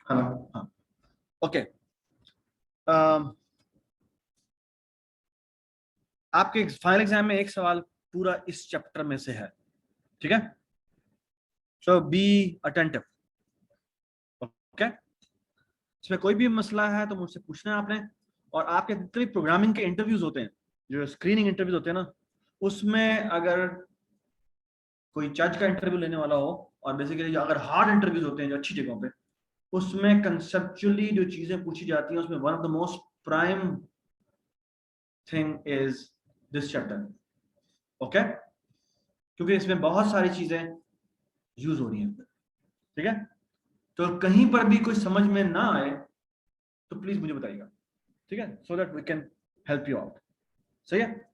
हाँ हाँ ओके। आपके फाइनल एग्जाम में एक सवाल पूरा इस चैप्टर में से है, ठीक है? सो बी अटेंटिव, ओके? इसमें कोई भी मसला है तो मुझसे पूछना है आपने। और आपके जितने भी प्रोग्रामिंग के इंटरव्यूज होते हैं, जो स्क्रीनिंग इंटरव्यूज होते हैं ना, उसमें अगर कोई जज का इंटरव्यू लेने वाला हो, और बेसिकली अगर हार्ड इंटरव्यूज होते हैं जो अच्छी जगहों पे, उसमें कंसेप्चुअली जो चीजें पूछी जाती हैं, उसमें one of the most prime thing is this chapter, okay? क्योंकि इसमें बहुत सारी चीजें यूज हो रही हैं, ठीक है? तो कहीं पर भी कोई समझ में ना आए तो प्लीज मुझे बताइएगा, ठीक है? So that we can help you out. सही है?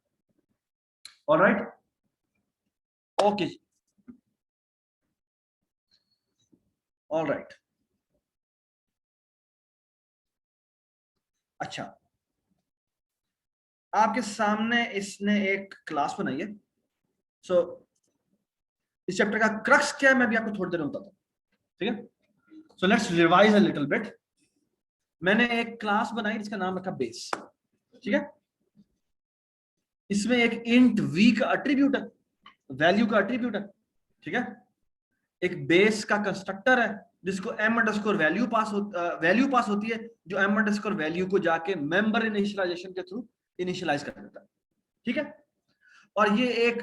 Alright, okay, alright. अच्छा, आपके सामने इसने एक क्लास बनाई है। सो इस चैप्टर का क्रक्स क्या है मैं भी आपको थोड़ी देर में बताता हूँ, ठीक है? So let's revise a little bit. मैंने एक क्लास बनाई जिसका नाम रखा बेस, ठीक है? इसमें एक इंट वी का एट्रीब्यूट है, वैल्यू का एट्रीब्यूट है, ठीक है? एक बेस का कंस्ट्रक्टर है जिसको m अंडरस्कोर वैल्यू पास होती है, जो m अंडरस्कोर वैल्यू को जाके मेंबर इनिशियलाइजेशन के थ्रू इनिशियलाइज कर देता है, ठीक है? और ये एक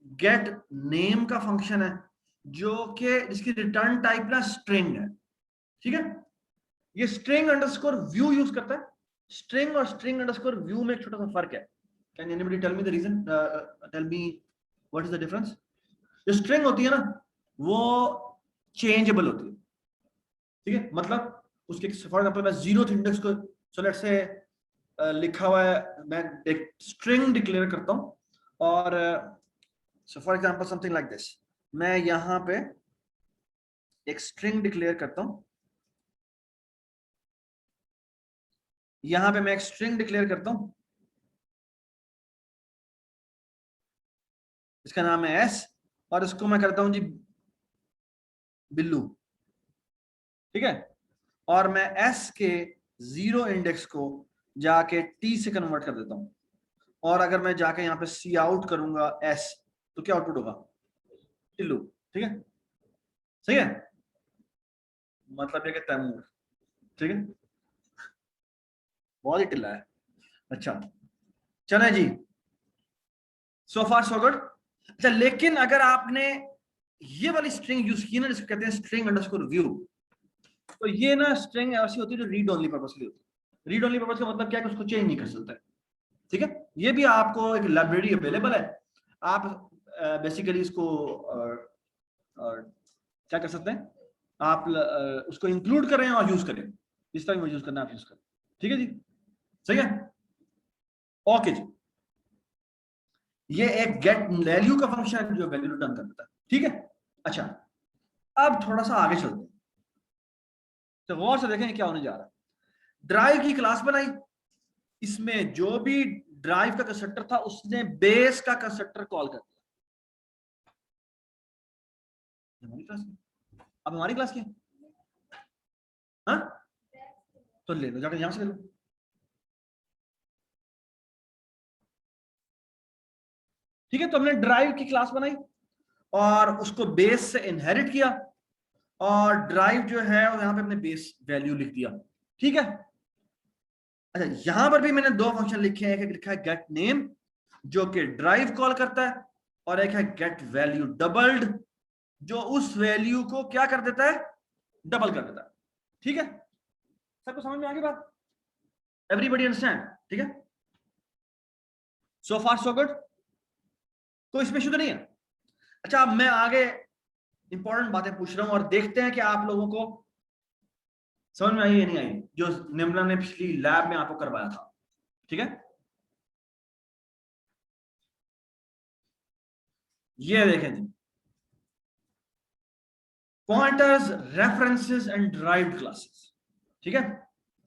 गेट नेम का फंक्शन है जो कि जिसकी रिटर्न टाइप ना स्ट्रिंग है, ठीक है? ये स्ट्रिंग अंडरस्कोर व्यू यूज करता है। स्ट्रिंग और स्ट्रिंग अंडरस्कोर व्यू में एक छोटा सा फर्क है। Can anybody tell me the reason, tell me what is the difference? जो स्ट्रिंग होती है ना, वो चेंजेबल होती है, ठीक है? मतलब उसके फॉर एग्जांपल मैं जीरो इंडेक्स को, सो लेट्स से लिखा हुआ है, मैं एक स्ट्रिंग डिक्लेयर करता हूं, और so for example something like this, मैं यहां पे एक स्ट्रिंग डिक्लेयर करता हूं, यहां पे मैं एक स्ट्रिंग डिक्लेयर करता हूं, इसका नाम है एस, और इसको मैं करता हूं जी बिल्लू, ठीक है? और मैं एस के जीरो इंडेक्स को जाके टी से कन्वर्ट कर देता हूं, और अगर मैं जाके यहाँ पे सी आउट करूंगा एस, तो क्या आउटपुट होगा? टिल्लू, ठीक है? सही है? मतलब ये कि तैमूर, ठीक है? बहुत ही टिल्ला है। अच्छा, चले जी, सो फार सो गुड। अच्छा, लेकिन अगर आपने ये वाली स्ट्रिंग यूज की ना, जिसको कहते हैं स्ट्रिंग अंडरस्कोर व्यू, तो ये ना स्ट्रिंग ऐसी होती है जो रीड ओनली पर्पस के लिए होती है। रीड ओनली पर्पस का मतलब क्या है कि उसको चेंज नहीं कर सकता है, ठीक है? ये भी आपको एक लाइब्रेरी अवेलेबल है, आप बेसिकली इसको क्या कर सकते हैं, आप उसको इंक्लूड करें और यूज करें, जिस तरह यूज करना आप यूज करें, ठीक है जी? सही है? ओके जी, ये एक गेट वैल्यू का फंक्शन है जो वैल्यू रिटर्न कर देता है, ठीक है? अच्छा, अब थोड़ा सा आगे चलते हैं, तो गौर से देखें क्या होने जा रहा है। ड्राइव की क्लास बनाई, इसमें जो भी ड्राइव का कंस्ट्रक्टर था उसने बेस का कंस्ट्रक्टर कॉल कर दिया। हमारी क्लास की, अब हमारी क्लास की, हाँ? तो ले लो, जाकर यहां से ले लो। ठीक है, तो हमने ड्राइव की क्लास बनाई और उसको बेस से इनहेरिट किया, और ड्राइव जो है यहां पे अपने बेस वैल्यू लिख दिया, ठीक है? अच्छा, यहां पर भी मैंने दो फंक्शन लिखे हैं, एक लिखा है गेट नेम जो कि ड्राइव कॉल करता है, और एक है गेट वैल्यू डबल्ड जो उस वैल्यू को क्या कर देता है? डबल कर देता है, ठीक है? सबको समझ में आ गई बात? Everybody understand? ठीक है, सो फार सो गुड, कोई इसमें इशू तो नहीं है? अच्छा, अब मैं आगे इंपॉर्टेंट बातें पूछ रहा हूं और देखते हैं कि आप लोगों को समझ में आई या नहीं आई, जो निम्रा ने पिछली लैब में आपको करवाया था, ठीक है? ये देखें जी, pointers, references and derived classes, ठीक है?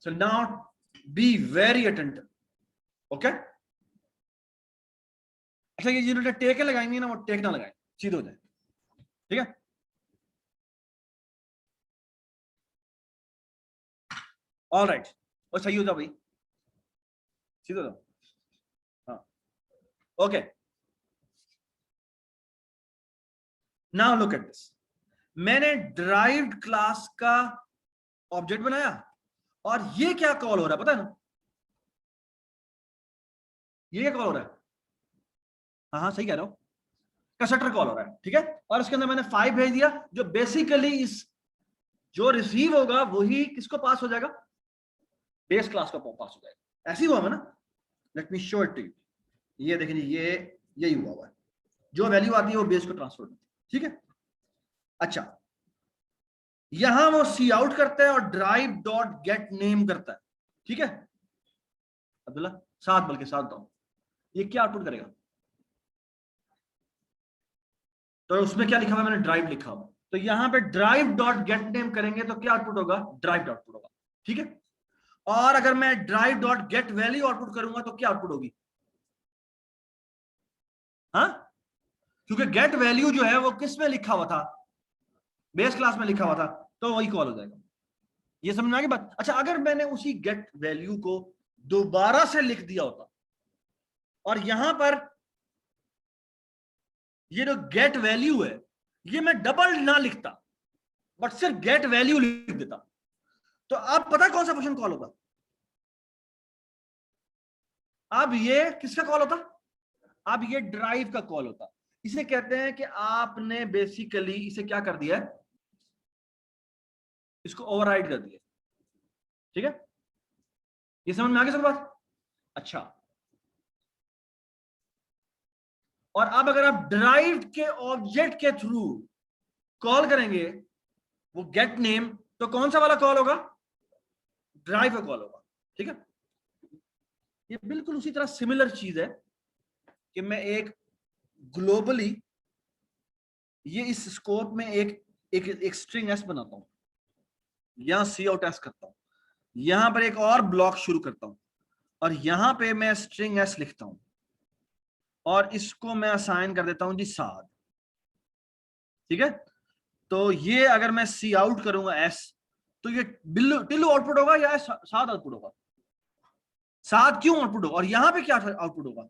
So now be very attentive, okay? अच्छा, ये जिन्होंने टेक लगाएंगे ना, वो टेक ना लगाएं, सीधे हो जाए, ठीक है? ऑल राइट, और सही हो जाओ भाई, सीधे हो जाओ। हाँ okay, now look at this. मैंने ड्राइव्ड क्लास का ऑब्जेक्ट बनाया और ये क्या कॉल हो रहा है पता है ना, ये क्या कॉल हो रहा है, हाँ हाँ सही कह रहा हूं, कंस्ट्रक्टर कॉल हो रहा है, ठीक है। और इसके अंदर मैंने 5 भेज दिया, जो बेसिकली इस जो रिसीव होगा वही किसको पास हो जाएगा, बेस क्लास को पास हो जाएगा। ऐसे ही हुआ है ना, let me show it to you. ये देखें जी, ये यही हुआ है, जो वैल्यू आती है वो बेस को ट्रांसफर होती है, ठीक है। अच्छा, यहां वो सी आउट करता है और ड्राइव डॉट गेट नेम करता है, ठीक है। अब्दुल्ला 7 बल्कि 7 दो, ये क्या आउटपुट करेगा, तो उसमें क्या लिखा हुआ है, मैंने ड्राइव लिखा हुआ, तो यहां पे ड्राइव डॉट गेट नेम करेंगे तो क्या आउटपुट होगा, ड्राइव आउटपुट होगा, ठीक है। और अगर मैं drive dot get value output करूंगा तो क्या आउटपुट होगी, हाँ, क्योंकि गेट वैल्यू जो है वो किस में लिखा हुआ था, बेस क्लास में लिखा हुआ था, तो वही कॉल हो जाएगा। ये समझ में आ गई बात। अच्छा, अगर मैंने उसी गेट वैल्यू को दोबारा से लिख दिया होता और यहां पर ये जो गेट वैल्यू है ये मैं डबल ना लिखता बट सिर्फ गेट वैल्यू लिख देता, तो अब पता कौन सा फंक्शन कॉल होता, अब ये किसका कॉल होता, अब ये ड्राइव का कॉल होता। इसे कहते हैं कि आपने बेसिकली इसे क्या कर दिया है, इसको ओवरराइड कर दिया, ठीक है। ये समझ में आ गई सब बात। अच्छा, और अब अगर आप ड्राइव्ड के ऑब्जेक्ट के थ्रू कॉल करेंगे वो गेट नेम, तो कौन सा वाला कॉल होगा, ड्राइव का कॉल होगा, ठीक है। ये बिल्कुल उसी तरह सिमिलर चीज है कि मैं एक ग्लोबली ये इस स्कोप में एक स्ट्रिंग एस बनाता हूं, यहां सी आउट एस करता हूं, यहां पर एक और ब्लॉक शुरू करता हूं और यहां पे मैं स्ट्रिंग एस लिखता हूं और इसको मैं असाइन कर देता हूं जी साद, ठीक है। तो ये अगर मैं सी आउट करूंगा एस, तो ये टिल्लू आउटपुट होगा या साद आउटपुट होगा, साद क्यों आउटपुट होगा, और यहां पे क्या आउटपुट होगा,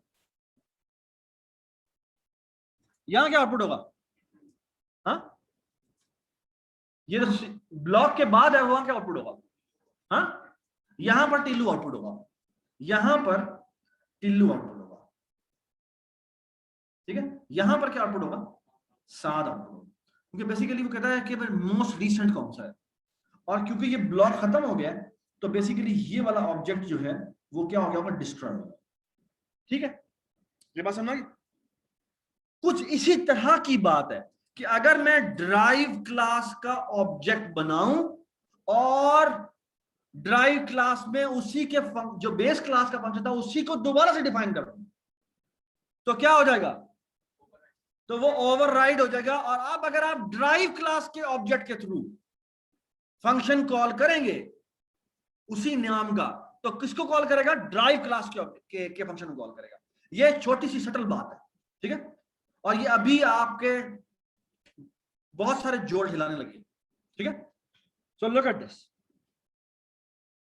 यहां क्या आउटपुट होगा, हाँ, ये तो ब्लॉक के बाद है, वहां क्या आउटपुट होगा, हाँ, यहां पर टिल्लू आउटपुट होगा, यहां पर टिल्लू आउटपुट होगा, ठीक है। यहां पर क्या आउटपुट होगा, साद आउटपुट होगा, क्योंकि बेसिकली वो कहता है कि मोस्ट रीसेंट कौन सा है, और क्योंकि ये ब्लॉक खत्म हो गया तो बेसिकली ये वाला ऑब्जेक्ट जो है वो क्या हो गया होगा, डिस्ट्रॉय हो गया, ठीक है। ये बात समझ, कुछ इसी तरह की बात है कि अगर मैं ड्राइव क्लास का ऑब्जेक्ट बनाऊं और ड्राइव क्लास में उसी के जो बेस क्लास का फंक्शन था उसी को दोबारा से डिफाइन कर दूं तो क्या हो जाएगा, तो वो ओवरराइड हो जाएगा। और अब अगर आप ड्राइव क्लास के ऑब्जेक्ट के थ्रू फंक्शन कॉल करेंगे उसी नाम का, तो किसको कॉल करेगा, ड्राइव क्लास के फंक्शन को कॉल करेगा। ये छोटी सी सटल बात है, ठीक है। और ये अभी आपके बहुत सारे जोड़ हिलाने लगे, ठीक है। सो लुक एट दिस,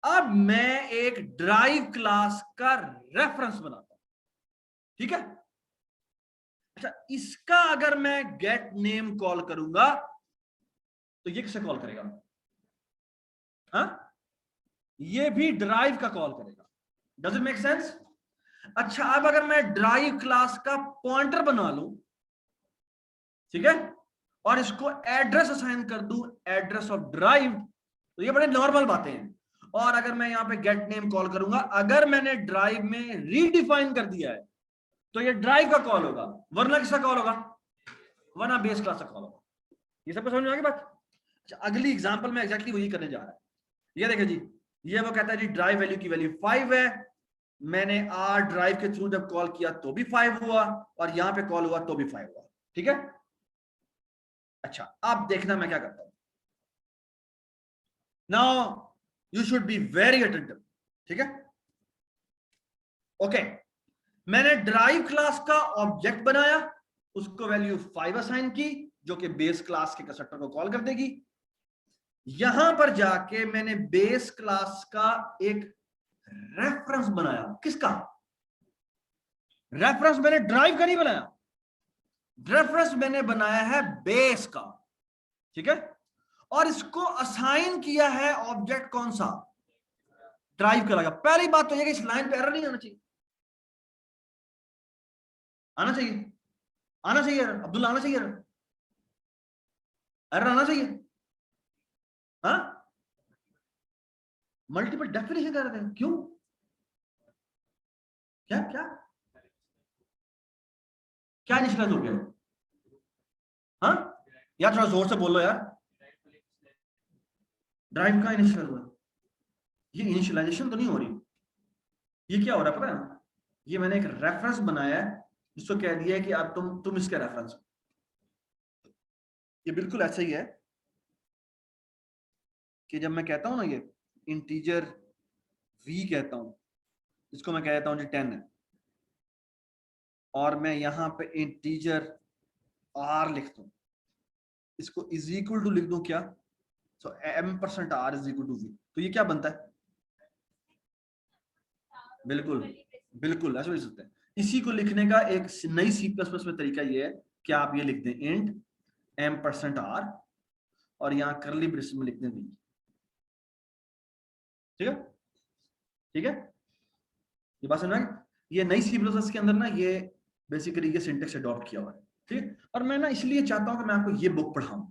अब मैं एक ड्राइव क्लास का रेफरेंस बनाता हूं, ठीक है। अच्छा, इसका अगर मैं गेट नेम कॉल करूंगा तो ये किसे कॉल करेगा, हाँ, ये भी ड्राइव का कॉल करेगा। Does it make sense. अच्छा, अब अगर मैं ड्राइव क्लास का पॉइंटर बना लूं, ठीक है, और इसको एड्रेस असाइन कर दूं, एड्रेस ऑफ ड्राइव, तो ये बड़े नॉर्मल बातें हैं। और अगर मैं यहां पे गेट नेम कॉल करूंगा, अगर मैंने ड्राइव में रीडिफाइन कर दिया है तो ये ड्राइव का कॉल होगा, वरना किसका कॉल होगा, वरना बेस क्लास का कॉल होगा। ये सबको समझ में आ गई बात। अच्छा, अगली एग्जांपल में एग्जैक्टली वही करने जा रहा है। ये देखिए जी, ये वो कहता है जी ड्राइव वैल्यू की वैल्यू 5 है, मैंने आर ड्राइव के थ्रू जब कॉल किया तो भी 5 हुआ और यहां पे कॉल हुआ तो भी 5 हुआ, ठीक है। अच्छा, अब देखना मैं क्या करता हूं, now you should be very attentive, ठीक है। ओके, मैंने ड्राइव क्लास का ऑब्जेक्ट बनाया, उसको वैल्यू 5 असाइन की जो कि बेस क्लास के कंस्ट्रक्टर को कॉल कर देगी। यहां पर जाके मैंने बेस क्लास का एक रेफरेंस बनाया। किसका रेफरेंस? मैंने ड्राइव का नहीं बनाया, रेफरेंस मैंने बनाया है बेस का, ठीक है। और इसको असाइन किया है ऑब्जेक्ट कौन सा? ड्राइव का लगा। पहली बात तो यह कि इस लाइन पे एरर नहीं आना चाहिए, आना चाहिए, आना चाहिए एरर, अब्दुल्ला आना चाहिए एरर, एरर आना चाहिए। हाँ, मल्टीपल डेफिनेशन कर रहे थे, क्यों? क्या क्या क्या इनिशियलाइज हो गया? हाँ यार थोड़ा जोर से बोलो यार। ड्राइव का इनिशियलाइज हुआ, ये इनिशियलाइजेशन तो नहीं हो रही। ये क्या हो रहा है पता है? ये मैंने एक रेफरेंस बनाया है, जिसको कह दिया है कि अब तुम इसके रेफरेंस। ये बिल्कुल ऐसा ही है कि जब मैं कहता हूं ना ये इंटीजर v कहता हूं, जिसको मैं कहता हूं जी 10 है, और मैं यहां पे इंटीजर r लिखता हूं, इसको इज इक्वल टू लिख दूं क्या? So m%r is equal to v, तो ये क्या बनता है? बिल्कुल बिल्कुल ऐसा लिख सकते हैं। इसी को लिखने का एक नई C++ में तरीका ये है कि आप ये लिख दें इंट m%r और यहां करली ब्रेसेस में लिख दें v, ठीक है? ठीक है, ये बात समझ? ये नई C++ के अंदर ना ये बेसिकली ये सिंटेक्स अडॉप्ट किया हुआ है, ठीक है। और मैं ना इसलिए चाहता हूं कि मैं आपको ये बुक पढ़ाऊं,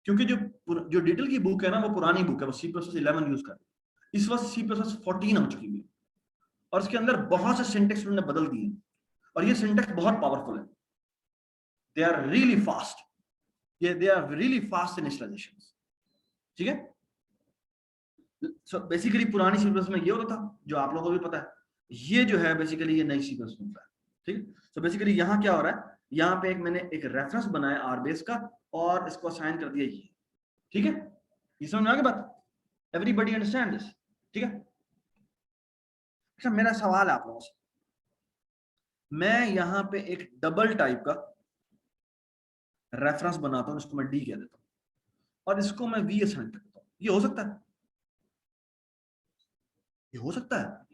क्योंकि जो डिटेल की बुक है ना वो पुरानी बुक है, वो C++11 यूज कर, इस वक्त C++14 हो चुकी है और उसके अंदर बहुत से सिंटेक्स उन्होंने बदल दिए और ये सिंटेक्स बहुत पावरफुल है। दे आर रियली फास्ट, ये दे आर रियली फास्ट इनिशियलाइजेशंस, ठीक है। सो बेसिकली पुरानी C++ में ये होता था जो आप लोगों को भी पता है, ये जो है बेसिकली ये नई C++ में है, ठीक है। सो बेसिकली यहाँ क्या हो रहा है, यहाँ पे मैंने एक रेफरेंस बनाया आर बेस का और इसको असाइन कर दिया ये, ठीक है। ये समझ में आ गई बात? Everybody understand this? ठीक है। अच्छा मेरा सवाल है आप लोगों से, मैं यहाँ पे एक डबल टाइप का रेफरेंस बनाता हूँ, इसको मैं डी कह देता हूँ और इसको मैं वी असाइन कर देता हूँ, ये हो सकता है? ये हो सकता है?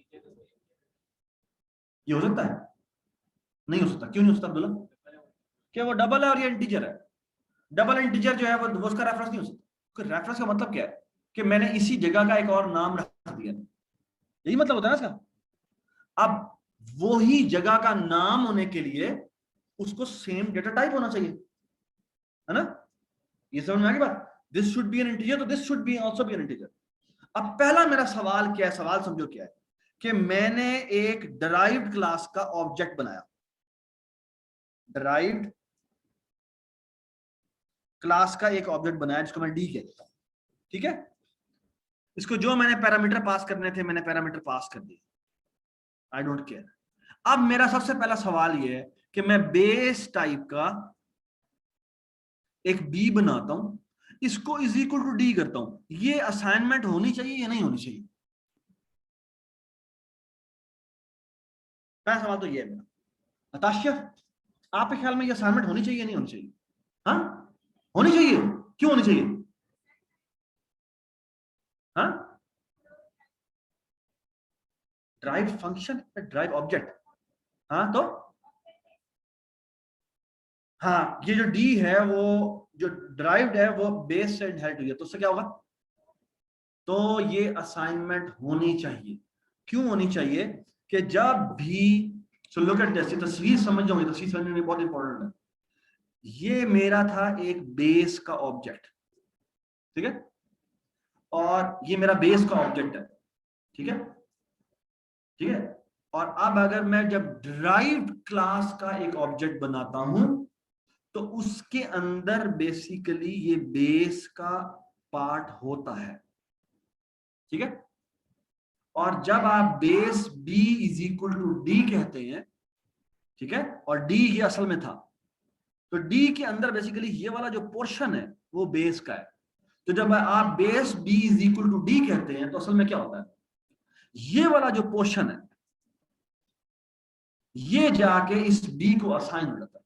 ये हो सकता है? नहीं हो सकता। क्यों नहीं हो सकता अब्दुल्ला? क्या वो डबल है और ये इंटीजर है? डबल इंटीजर जो है वो उसका रेफरेंस नहीं हो सकता। रेफरेंस का मतलब क्या है कि मैंने इसी जगह का एक और नाम रख दिया, यही मतलब होता है ना इसका। अब वही जगह का नाम होने के लिए उसको सेम डेटा टाइप होना चाहिए, है ना? ये समझ में आ गई बात? This should be an integer, तो this should be also be an integer. अब पहला मेरा सवाल क्या है, सवाल समझो क्या है कि मैंने एक डिराइव्ड क्लास का ऑब्जेक्ट बनाया, डिराइव्ड क्लास का एक ऑब्जेक्ट बनाया जिसको मैं डी कह देता हूं, ठीक है। इसको जो मैंने पैरामीटर पास करने थे मैंने पैरामीटर पास कर दिए, आई डोंट केयर। अब मेरा सबसे पहला सवाल यह है कि मैं बेस टाइप का एक बी बनाता हूं, इसको इज इक्वल टू डी करता हूं, ये असाइनमेंट होनी चाहिए या नहीं होनी चाहिए? पहला सवाल तो ये है मेरा। हताशा, आपके ख्याल में ये असाइनमेंट होनी चाहिए या नहीं होनी चाहिए? हाँ होनी चाहिए। क्यों होनी चाहिए? हाँ, ड्राइव फंक्शन, ड्राइव ऑब्जेक्ट, हाँ तो हाँ ये जो डी है वो जो ड्राइव्ड है वो बेस से इनहेरिट हुई है, तो उससे क्या होगा? तो ये असाइनमेंट होनी चाहिए। क्यों होनी चाहिए? कि जब भी लुक एट दिस, तस्वीर समझ जाओगे, तस्वीर समझने में बहुत इंपॉर्टेंट है। ये मेरा था एक बेस का ऑब्जेक्ट, ठीक है, और ये मेरा बेस का ऑब्जेक्ट है, ठीक है, ठीक है। और अब अगर मैं जब ड्राइव्ड क्लास का एक ऑब्जेक्ट बनाता हूं तो उसके अंदर बेसिकली ये बेस का पार्ट होता है, ठीक है। और जब आप base b is equal to D कहते हैं, ठीक है, और d ये असल में था, तो d के अंदर बेसिकली ये वाला जो पोर्शन है वो बेस का है। तो जब आप base b is equal to D कहते हैं तो असल में क्या होता है, ये वाला जो पोर्शन है ये जाके इस b को असाइन हो जाता है।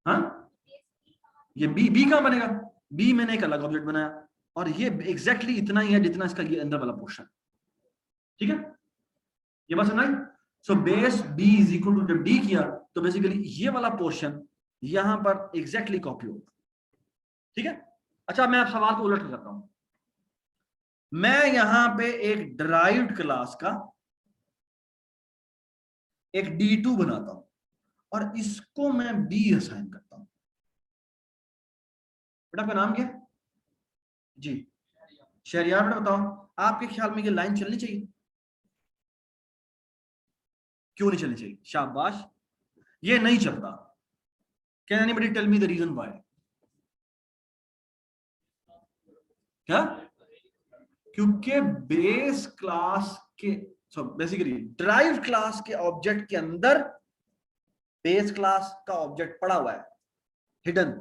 हाँ, ये b कहां बनेगा? बी मैंने एक अलग ऑब्जेक्ट बनाया और ये एग्जैक्टली इतना ही है जितना इसका ये अंदर वाला पोर्शन, ठीक है, ये बात समझ आई। So base B is equal to, जब डी किया तो बेसिकली ये वाला पोर्शन यहां पर एग्जैक्टली कॉपी होगा, ठीक है। अच्छा मैं अब सवाल को उलट करता हूं, मैं यहां पे एक डिराइव्ड क्लास का एक D2 बनाता हूं और इसको मैं B असाइन करता हूं। बेटा आपका नाम क्या है? जी शहरियार। बेटा बताओ आपके ख्याल में ये लाइन चलनी चाहिए? क्यों नहीं चलनी चाहिए? शाबाश, ये नहीं चलता। Can anybody tell me the reason why? क्या? क्योंकि बेस क्लास के, सो बेसिकली ड्राइव क्लास के ऑब्जेक्ट के अंदर बेस क्लास का ऑब्जेक्ट पड़ा हुआ है हिडन,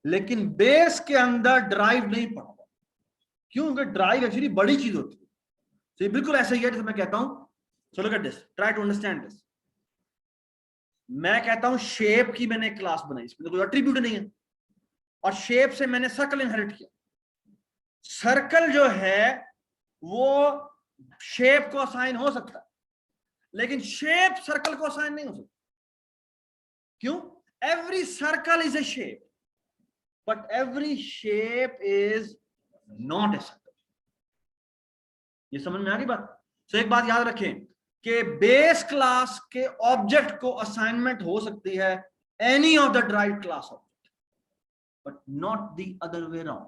लेकिन बेस के अंदर ड्राइव नहीं पड़ा हुआ। क्यों? क्योंकि ड्राइव एक्चुअली बड़ी चीज होती है। तो ये बिल्कुल ऐसा ही है जैसे मैं कहता हूं, so look at this, try to understand this. मैं कहता हूं शेप की मैंने क्लास बनाई, इसमें तो कोई एट्रीब्यूट नहीं है, और शेप से मैंने सर्कल इनहेरिट किया। सर्कल जो है वो शेप को असाइन हो सकता है, लेकिन शेप सर्कल को असाइन नहीं हो सकता। क्यों? Every circle is A shape, but every shape is not a circle. ये समझ में आ गई बात? तो एक बात याद रखें कि बेस क्लास के ऑब्जेक्ट को असाइनमेंट हो सकती है any of the derived class object, but not the other way around.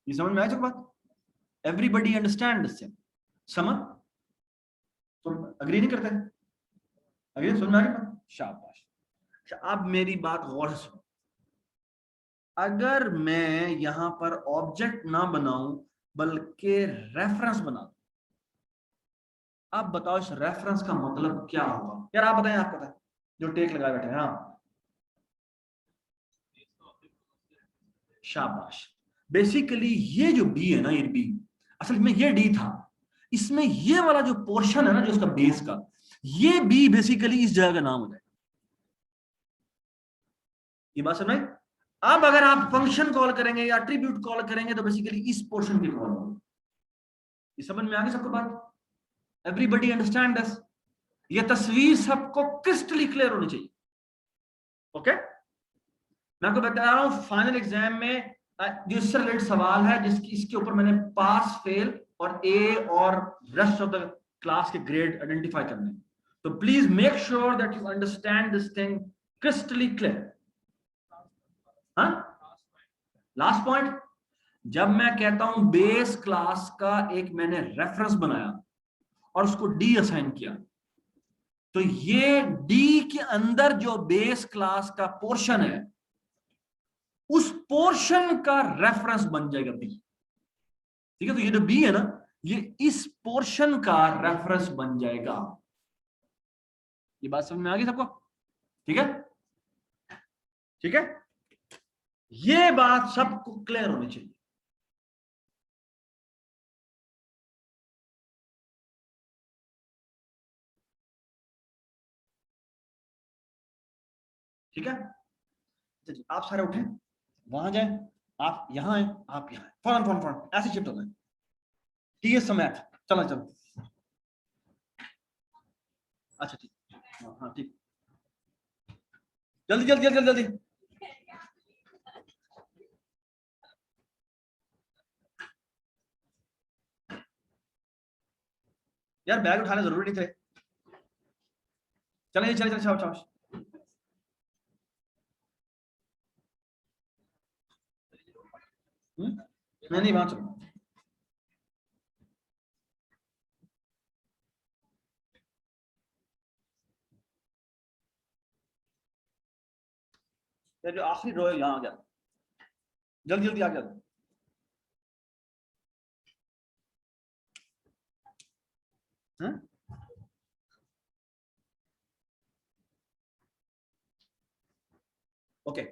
ये समझ में आया बात? Everybody understand this thing? समझ? तो अग्री नहीं करते? अग्री? समझ में आ गई बात? शाबाश। अब मेरी बात गौर से सुनो, अगर मैं यहां पर ऑब्जेक्ट ना बनाऊं बल्कि रेफरेंस बना दूं, आप बताओ इस रेफरेंस का मतलब क्या होगा? यार आप बताएं, आप बताएं जो टेक लगाए बैठे हैं। हाँ शाबाश। बेसिकली ये जो बी है ना, ये बी असल में ये डी था, इसमें ये वाला जो पोर्शन है ना जो उसका बेस का, ये बी बेसिकली इस जगह का नाम हो जाएगा। ये बात समझ? अब अगर आप फंक्शन कॉल करेंगे या एट्रीब्यूट कॉल करेंगे तो बेसिकली इस पोर्शन की कॉल होगी। ये समझ में आ गई सबको बात? Everybody understand this? ये तस्वीर सबको क्रिस्टली क्लियर होनी चाहिए। ओके मैं आपको बता रहा हूं फाइनल एग्जाम में जिससे रिलेटेड सवाल है, जिसकी इसके ऊपर मैंने पास फेल और ए और रेस्ट ऑफ द क्लास के ग्रेड आइडेंटिफाई करने। तो please make sure that you understand this thing crystal clear. हाँ लास्ट पॉइंट, जब मैं कहता हूं बेस क्लास का एक मैंने रेफरेंस बनाया और उसको डी असाइन किया, तो ये डी के अंदर जो बेस क्लास का पोर्शन है उस पोर्शन का रेफरेंस बन जाएगा बी। ठीक है, तो ये जो बी है ना, ये इस पोर्शन का रेफरेंस बन जाएगा। ये बात समझ में आ गई सबको? ठीक है, ठीक है, ये बात सबको क्लियर होनी चाहिए। ठीक है, आप सारे उठे, वहां जाए, आप यहां आए, आप यहां आए, फौरन फौरन फौरन ऐसे शिफ्ट होना है। ठीक है समय, चलो चलो, अच्छा ठीक, हाँ हाँ ठीक, जल्दी जल्दी जल्दी जल्दी। यार बैग उठाने जरूरी नहीं थे। चले चले चले, चाओ चाओ। मैं नहीं, वहां चलो। यार जो आखिरी रो है यहाँ आ गया, जल्दी जल्दी आ गया। Okay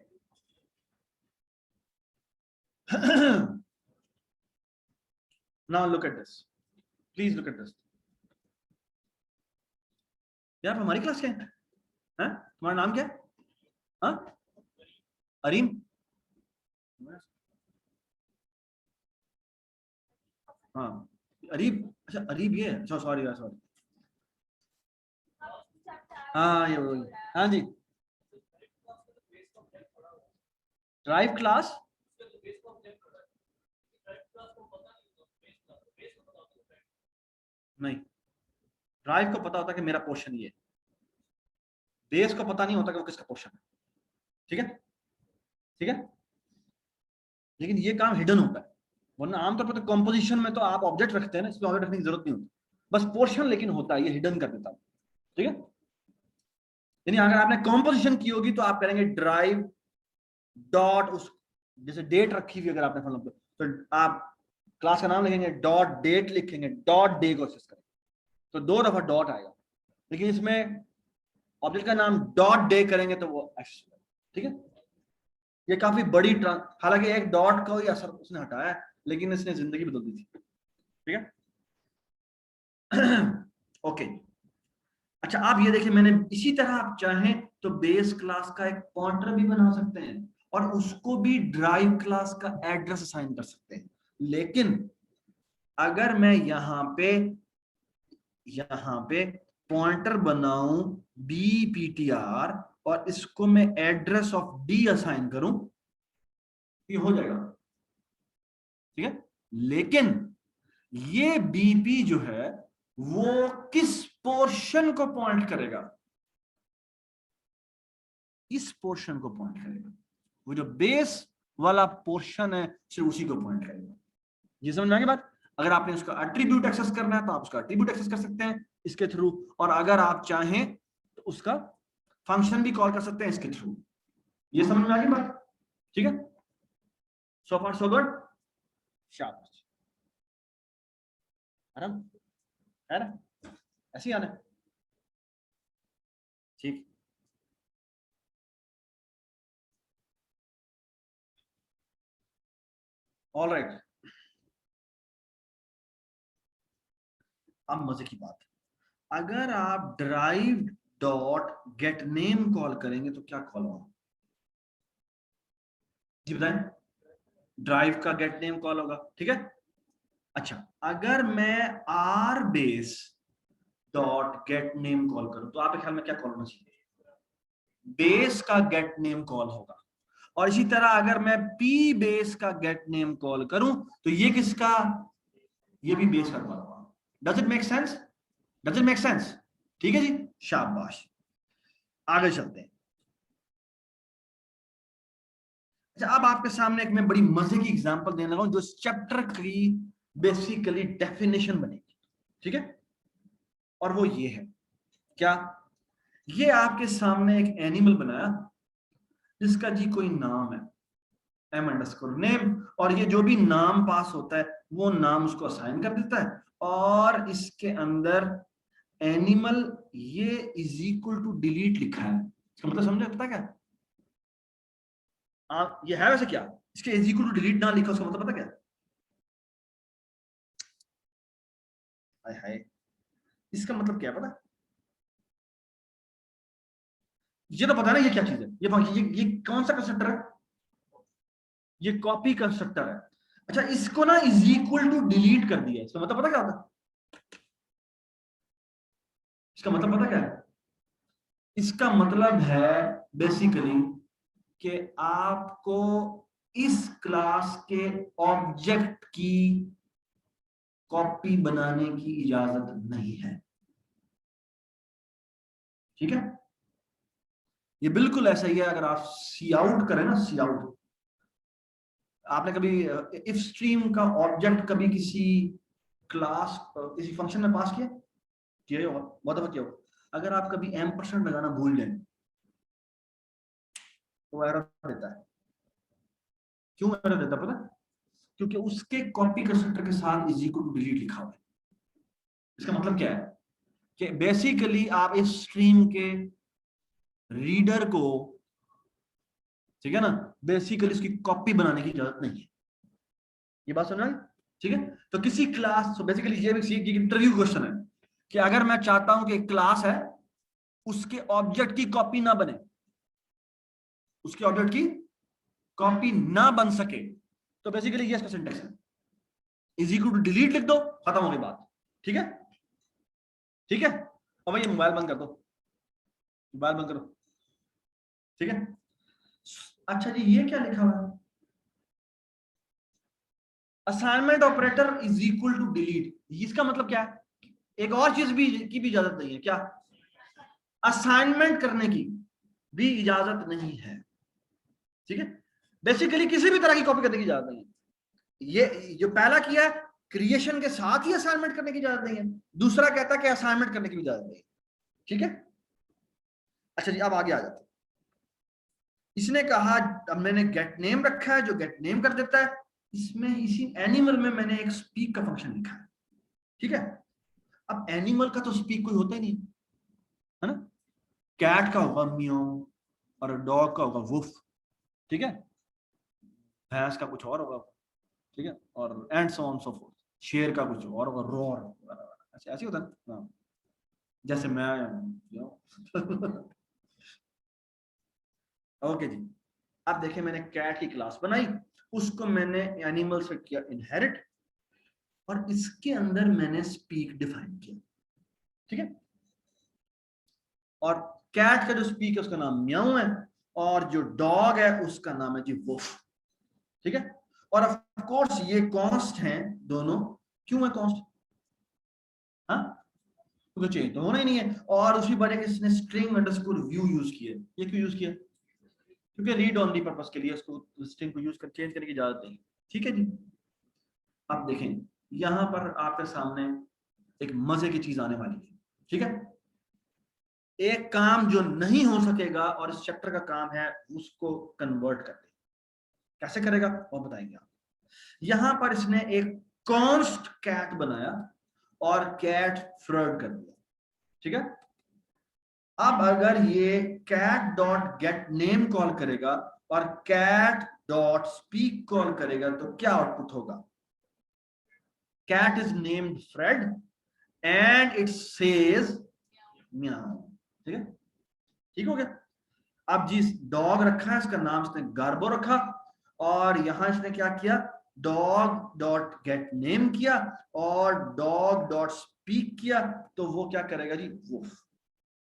now look at this, please look at this. यार हमारी क्लास क्या है? तुम्हारा नाम क्या है? हाँ अरीम, हाँ अरीब, अच्छा अरीब ये है, सॉरी सॉरी, हाँ ये वही, हाँ जी। ड्राइव क्लास, नहीं, ड्राइव को पता होता है कि मेरा पोर्शन ये, बेस को पता नहीं होता कि वो किसका पोर्शन है, ठीक है, ठीक है। लेकिन ये काम हिडन होता है, वरना आमतौर पर तो कंपोजिशन में तो आप ऑब्जेक्ट रखते हैं ना, इसमें ऑब्जेक्ट रखने की जरूरत नहीं होती, बस पोर्शन लेकिन होता है, ये हिडन कर देता है, ठीक है। यानी अगर आपने कंपोजिशन की होगी तो आप करेंगे ड्राइव डॉट, उस जैसे डेट रखी हुई अगर आपने फॉर्म पे, तो आप क्लास का नाम लिखेंगे, डॉट डेट लिखेंगे, डॉट डे को एक्सेस करेंगे, तो 2 दफा डॉट आएगा। लेकिन इसमें ऑब्जेक्ट का नाम डॉट डे करेंगे तो वो एक्सेस, ठीक है। ये काफी बड़ी हालांकि एक डॉट का ही असर उसने हटाया है, लेकिन इसने जिंदगी बदल दी थी, ठीक है। ओके, अच्छा आप ये देखिए, मैंने इसी तरह आप चाहें तो बेस क्लास का एक पॉइंटर भी बना सकते हैं और उसको भी ड्राइव क्लास का एड्रेस असाइन कर सकते हैं। लेकिन अगर मैं यहाँ पे पॉइंटर बनाऊं bptr और इसको मैं एड्रेस ऑफ d असाइन करूं, ये हो जाएगा, ठीक है। लेकिन ये bp जो है वो किस पोर्शन को पॉइंट करेगा, इस पोर्शन को पॉइंट करेगा, वो जो बेस वाला पोर्शन है सिर्फ उसी को पॉइंट करेगा। ये समझ में आ गई बात। अगर आपने उसका एट्रीब्यूट एक्सेस करना है तो आप उसका एट्रीब्यूट एक्सेस कर सकते हैं इसके थ्रू, और अगर आप चाहें तो उसका फंक्शन भी कॉल कर सकते हैं इसके थ्रू। ये समझ में आ गई बात, ठीक है। सो फार सो गुड, शाबाश, आराम है ना, ऐसे ही आना, ठीक। ऑल राइट, अब मजे की बात, अगर आप drive dot get name call करेंगे तो क्या कॉल होगा जी, बताएं। ड्राइव का गेट नेम कॉल होगा, ठीक है। अच्छा, अगर मैं R base dot get name call करूं तो आपके ख्याल में क्या कॉल होना चाहिए, बेस का गेट नेम कॉल होगा। और इसी तरह अगर मैं पी बेस का गेट नेम कॉल करूं तो ये किसका, ये भी बेस का कॉल होगा। Does it make sense, does it make sense, ठीक है जी, शाबाश। आगे चलते हैं। अच्छा, अब आपके सामने एक मैं बड़ी मजे की एग्जांपल देने लगा हूं जो चैप्टर की बेसिकली डेफिनेशन बनेगी, ठीक है। और वो ये है, क्या, ये आपके सामने एक एनिमल बनाया जिसका जी कोई नाम है m_name, और ये जो भी नाम पास होता है वो नाम उसको असाइन कर देता है, और इसके अंदर एनिमल ये इज इक्वल टू डिलीट लिखा है। इसका मतलब समझे, पता क्या आप, ये है वैसे क्या, इसके इज इक्वल टू डिलीट ना लिखा, उसका मतलब पता क्या, हाय हाय, इसका मतलब क्या पता, ये तो पता है ना ये क्या चीज है, ये कौन सा कंस्ट्रक्टर है, ये कॉपी कंस्ट्रक्टर है। अच्छा, इसको ना इज इक्वल टू डिलीट कर दिया, इसका मतलब पता क्या होता है, इसका मतलब पता क्या है, इसका मतलब है बेसिकली कि आपको इस क्लास के ऑब्जेक्ट की कॉपी बनाने की इजाजत नहीं है, ठीक है। ये बिल्कुल ऐसा ही है, अगर आप सी आउट करें ना, सी आउट, आपने कभी इफ स्ट्रीम का ऑब्जेक्ट कभी किसी क्लास किसी फंक्शन में पास किया होगा, बहुत दफा किया होगा। अगर आप कभी एम्परसेंड लगाना भूल जाए तो एरर देता है, क्यों एरर देता है पता, क्योंकि उसके कॉपी कंस्ट्रक्टर के साथ इज इक्वल टू डिलीट लिखा हुआ है। इसका मतलब क्या है कि बेसिकली आप इस स्ट्रीम के रीडर को, ठीक है ना, बेसिकली इसकी कॉपी बनाने की इजाजत नहीं है। ये बात समझ, ठीक है। तो किसी क्लास, तो बेसिकली ये इंटरव्यू क्वेश्चन है कि अगर मैं चाहता हूं कि एक क्लास है उसके ऑब्जेक्ट की कॉपी ना बने, उसके ऑब्जेक्ट की कॉपी ना बन सके तो बेसिकली ये इसका सिंटेक्स है, इज इक्वल टू डिलीट लिख दो, खत्म हो गई बात। ठीक है, ठीक है। अब ये मोबाइल बंद कर दो, मोबाइल बंद करो। ठीक है, अच्छा जी ये क्या लिखा हुआ है, assignment operator is equal to delete, इसका मतलब क्या है, एक और चीज भी की भी इजाजत नहीं है, क्या, असाइनमेंट करने की भी इजाजत नहीं है। ठीक है, बेसिकली किसी भी तरह की कॉपी करने की इजाजत नहीं है। ये जो पहला किया है क्रिएशन के साथ ही असाइनमेंट करने की इजाजत नहीं है, दूसरा कहता है कि असाइनमेंट करने की भी इजाजत नहीं है। ठीक है, अच्छा जी अब आगे आ जाते हैं। इसने कहा अब मैंने गेट नेम रखा है जो गेट नेम कर देता है, इसमें इसी एनिमल में मैंने एक स्पीक का फंक्शन लिखा है। ठीक है, अब एनिमल का तो स्पीक कोई होता ही नहीं है ना, कैट का होगा म्याऊ और डॉग का होगा वुफ। ठीक है, भैंस का कुछ और होगा। ठीक है, और and so on so fourth, शेर का कुछ और होगा, रोर, ऐसे होता है ना, जैसे मैं ओके जी, अब देखिए मैंने कैट की क्लास बनाई, उसको मैंने एनिमल से किया इनहेरिट और इसके अंदर मैंने स्पीक डिफाइन किया। ठीक है, और कैट का जो स्पीक है उसका नाम म्याऊ है और जो डॉग है उसका नाम है जी वुफ। ठीक है, और ऑफ कोर्स ये कॉन्स्ट हैं दोनों, क्यों है कॉन्स्ट, हाँ क्योंकि चेंज तो होना ही नहीं है, और उसी वजह से इसने स्ट्रिंग अंडरस्कोर व्यू यूज किया। ये क्यों यूज किया, क्योंकि रीड ओनली पर्पस के लिए उसको स्ट्रिंग को यूज कर चेंज करने की इजाजत नहीं। ठीक है जी, अब देखें यहां पर आपके सामने एक मजे की चीज आने वाली है। ठीक है, एक काम जो नहीं हो सकेगा और इस चैप्टर का काम है उसको कन्वर्ट करते, कैसे करेगा वो बताएंगे आप। यहां पर इसने एक कॉन्स्ट कैट बनाया और कैट फ्लर्ट कर दिया। ठीक है, अब अगर ये cat dot get name call करेगा और कैट डॉट स्पीक कॉल करेगा तो क्या आउटपुट होगा, cat is named Fred and it says meow. ठीक है, ठीक हो गया। अब जिस डॉग रखा है इसका नाम इसने गार्बो रखा और यहां इसने क्या किया, डॉग डॉट गेट नेम किया और डॉग डॉट स्पीक किया, तो वो क्या करेगा जी, वुफ।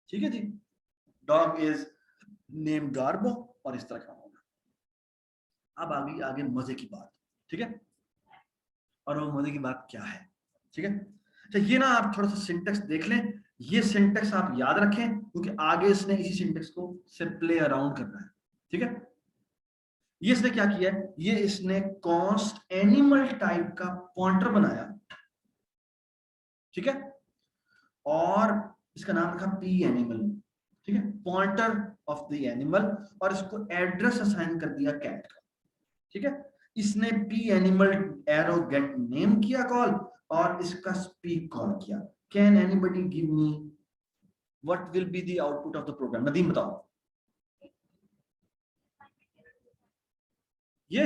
ठीक है जी, डॉग इज नेम गार्बो और इस तरह का होगा। अब आगे आगे मजे की बात। ठीक है, और वो मजे की बात क्या है, ठीक है, तो ये ना आप थोड़ा सा सिंटेक्स देख लें, ये सिंटेक्स आप याद रखें क्योंकि आगे इसने इसी सिंटेक्स को से प्ले अराउंड करना है। ठीक है, ये इसने क्या किया है, ये इसने कॉन्स्ट एनिमल टाइप का पॉइंटर बनाया। ठीक है, और इसका नाम रखा पी एनिमल। ठीक है, पॉइंटर ऑफ द एनिमल, और इसको एड्रेस असाइन कर दिया कैट का। ठीक है, इसने P animal arrow get name किया कॉल और इसका स्पीक कॉल किया। Can anybody give me what will be the output of the program, Nadeem बताओ। ये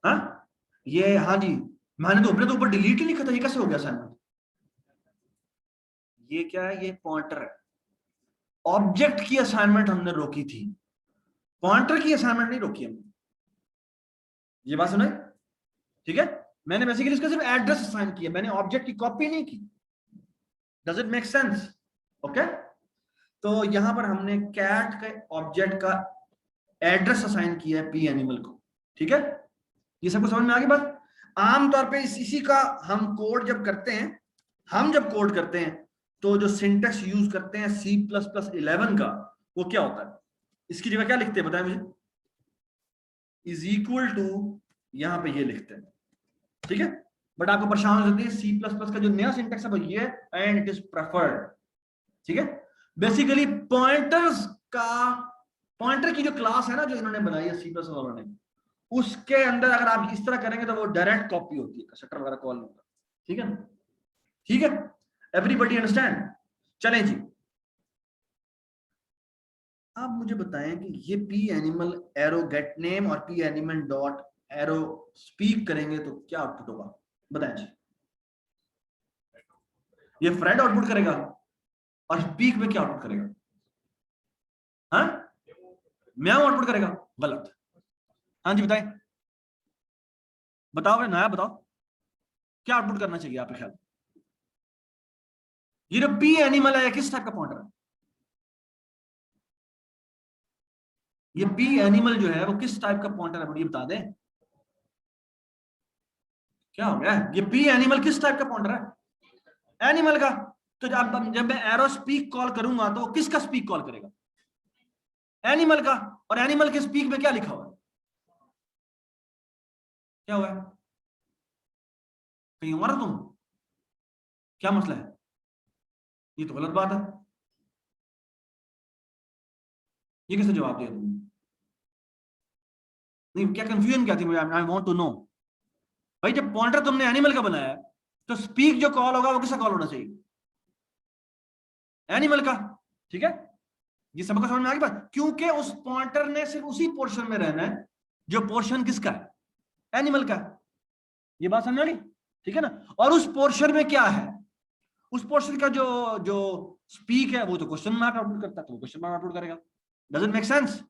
हाँ, ये हाँ जी, मैंने तो अपने तो ऊपर डिलीट ही लिखा था, ये कैसे हो गया असाइनमेंट, ये क्या है, ये पॉइंटर है, ऑब्जेक्ट की असाइनमेंट हमने रोकी थी, पॉइंटर की असाइनमेंट नहीं रोकी हमने, ये बात सुनाई। ठीक है, मैंने बेसिकली इसका सिर्फ एड्रेस असाइन किया, मैंने ऑब्जेक्ट की कॉपी नहीं की। Does it make sense, okay. तो यहां पर हमने कैट के ऑब्जेक्ट का एड्रेस असाइन किया है पी एनिमल को। ठीक है, ये सबको समझ में आ गई बात। आमतौर पे इसी का हम कोड जब करते हैं, हम जब कोड करते हैं तो जो सिंटेक्स यूज करते हैं C++11 का, वो क्या होता है, इसकी जगह क्या लिखते हैं बताएं मुझे, इज इक्वल टू, यहां पे ये लिखते हैं। ठीक है, बट आपको परेशान हो जाती है, C++ का जो नया सिंटेक्स है वो ये है, एंड इट इज प्रेफर्ड। ठीक है, बेसिकली पॉइंटर्स का, पॉइंटर की जो क्लास है ना जो इन्होंने बनाई है C++ वालों ने, उसके अंदर अगर आप इस तरह करेंगे तो वो डायरेक्ट कॉपी होती है, कंस्ट्रक्टर वगैरह कॉल नहीं होगा। ठीक है ना, ठीक है, एवरीबॉडी अंडरस्टैंड। चलें जी, आप मुझे बताएं कि ये P animal arrow get name और P animal dot arrow speak करेंगे तो क्या आउटपुट होगा, बताएं जी। ये फ्रेड आउटपुट करेगा और स्पीक में क्या आउटपुट करेगा, हाँ म्याऊ आउटपुट करेगा, गलत। हाँ जी बताएं, बताओ नया बताओ, क्या आउटपुट करना चाहिए आपके ख्याल? ये जो पी एनिमल है किस टाइप का पॉइंटर है? ये पी एनिमल जो है वो किस टाइप का पॉइंटर है, मुझे बता दें। क्या हो गया? ये पी एनिमल किस टाइप का पॉइंटर है? एनिमल का। तो जब मैं एरो स्पीक कॉल करूंगा तो किसका स्पीक कॉल करेगा? एनिमल का। और एनिमल के स्पीक में क्या लिखा हुआ है? क्या हुआ है? कहीं और तुम, क्या मसला है? ये तो गलत बात है। ये कैसे जवाब दिया तुमने? नहीं, क्या कंफ्यूजन क्या थी? मुझे आई वांट टू नो। भाई जब पॉइंटर तुमने एनिमल का बनाया है तो स्पीक जो कॉल होगा वो किसका कॉल होना चाहिए? एनिमल का। ठीक है, ये सबको समझ में आ गई बात? क्योंकि उस पॉइंटर ने सिर्फ उसी पोर्शन में रहना है जो पोर्शन किसका है? एनिमल का। ये बात समझ में आ गई? ठीक है ना? और उस पोर्शन में क्या है? उस पोर्शन का जो जो स्पीक है वो तो क्वेश्चन मार्क आउटपुट करता है, तो वो क्वेश्चन मार्क आउटपुट करेगा। Doesn't make sense?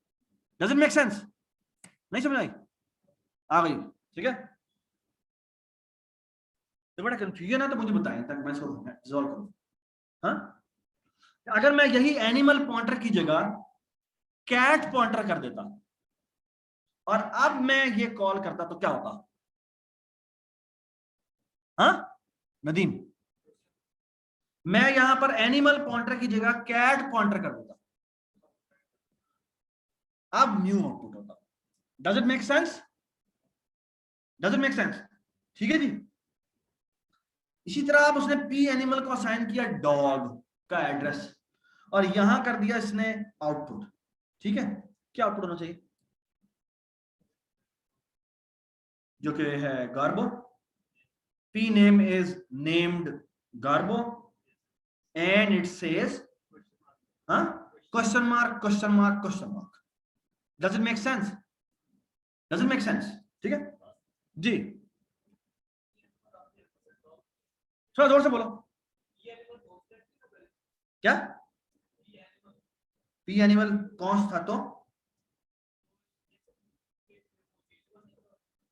Doesn't make sense? नहीं समझ आई? आ गई? ठीक है, तो बड़ा कंफ्यूजन है तो मुझे बताएं ताकि मैं इसको रिजॉल्व करूं। हाँ, अगर मैं यही एनिमल पॉइंटर की जगह कैट पॉइंटर कर देता और अब मैं ये कॉल करता तो क्या होता? हाँ नदीम, मैं यहां पर एनिमल पॉइंटर की जगह कैट पॉइंटर कर देता, अब न्यू आउटपुट होता। Does it make sense? Does it make sense? ठीक है जी। इसी तरह आप उसने पी एनिमल को असाइन किया डॉग का एड्रेस और यहां कर दिया इसने आउटपुट। ठीक है, क्या आउटपुट होना चाहिए? जो कि है Garbo. P name is named Garbo and it says question mark question mark question mark. Does it make sense? Does it make sense? ठीक है जी, थोड़ा जोर से बोलो। क्या? पी एनिमल कौन था? तो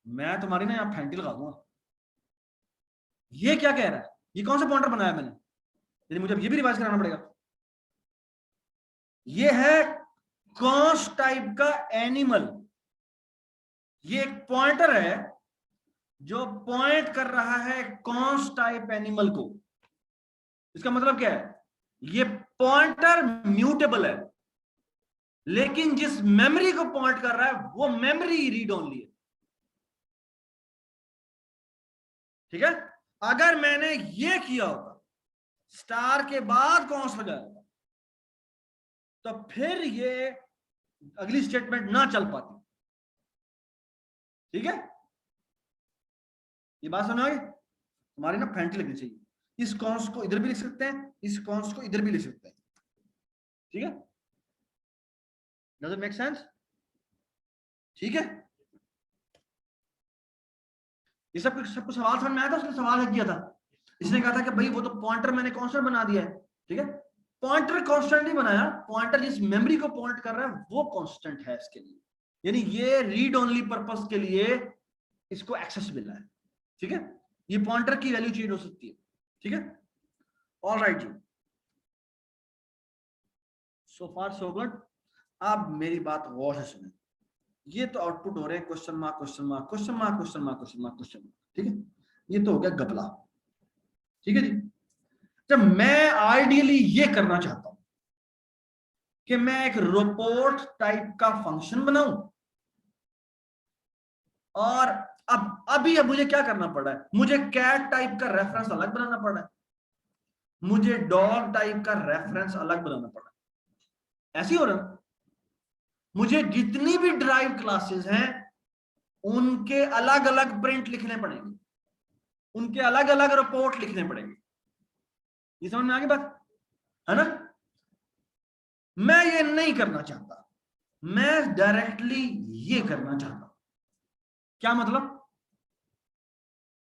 मैं तुम्हारी ना यहाँ फैंटी लगा दूंगा। ये क्या कह रहा है? ये कौन सा पॉइंटर बनाया मैंने? यदि मुझे ये भी रिवाइज कराना पड़ेगा। ये है कॉन्स टाइप का एनिमल। ये एक पॉइंटर है जो पॉइंट कर रहा है कॉन्स टाइप एनिमल को। इसका मतलब क्या है? ये पॉइंटर म्यूटेबल है, लेकिन जिस मेमोरी को पॉइंट कर रहा है वो मेमोरी रीड ओनली है। ठीक है, अगर मैंने ये किया होता स्टार के बाद कौन सा जाएगा तो फिर ये अगली स्टेटमेंट ना चल पाती। ठीक है, ये बात समझ आ गई? हमारी ना फैंटी लगनी चाहिए। इस कॉन्स को इधर भी लिख सकते हैं, इस कॉन्स को इधर भी लिख सकते हैं। ठीक है, डज इट मेक सेंस? ठीक है, ये सबको सवाल समझ में आया था? उसने सवाल किया था, इसने कहा था कि भाई वो तो पॉइंटर मैंने कांस्टेंट बना दिया है। ठीक है, पॉइंटर कांस्टेंट नहीं बनाया, पॉइंटर जिस मेमोरी को पॉइंट कर रहा है वो कांस्टेंट है इसके लिए, यानी ये रीड ओनली पर्पस के लिए इसको एक्सेस मिला है। ठीक है, ये पॉइंटर की वैल्यू चेंज हो सकती है। ठीक है, ऑल राइट जी, सो फार सो गुड। अब मेरी बात गौर से सुने। ये तो आउटपुट हो रहे हैं question mark question mark question mark question mark question mark question mark. ठीक है, ये तो हो गया गपला। ठीक है जी, जब मैं आइडियली ये करना चाहता हूं कि मैं एक रिपोर्ट टाइप का फंक्शन बनाऊं और अब मुझे क्या करना पड़ रहा है? मुझे कैट टाइप का रेफरेंस अलग बनाना पड़ रहा है, मुझे डॉग टाइप का रेफरेंस अलग बनाना पड़ रहा है। ऐसे ही हो रहा है। मुझे जितनी भी ड्राइव क्लासेस हैं उनके अलग अलग प्रिंट लिखने पड़ेंगे, उनके अलग अलग रिपोर्ट लिखने पड़ेंगे। ये समझ में आ गई बात? है ना? मैं ये नहीं करना चाहता, मैं डायरेक्टली ये करना चाहता हूं। क्या मतलब?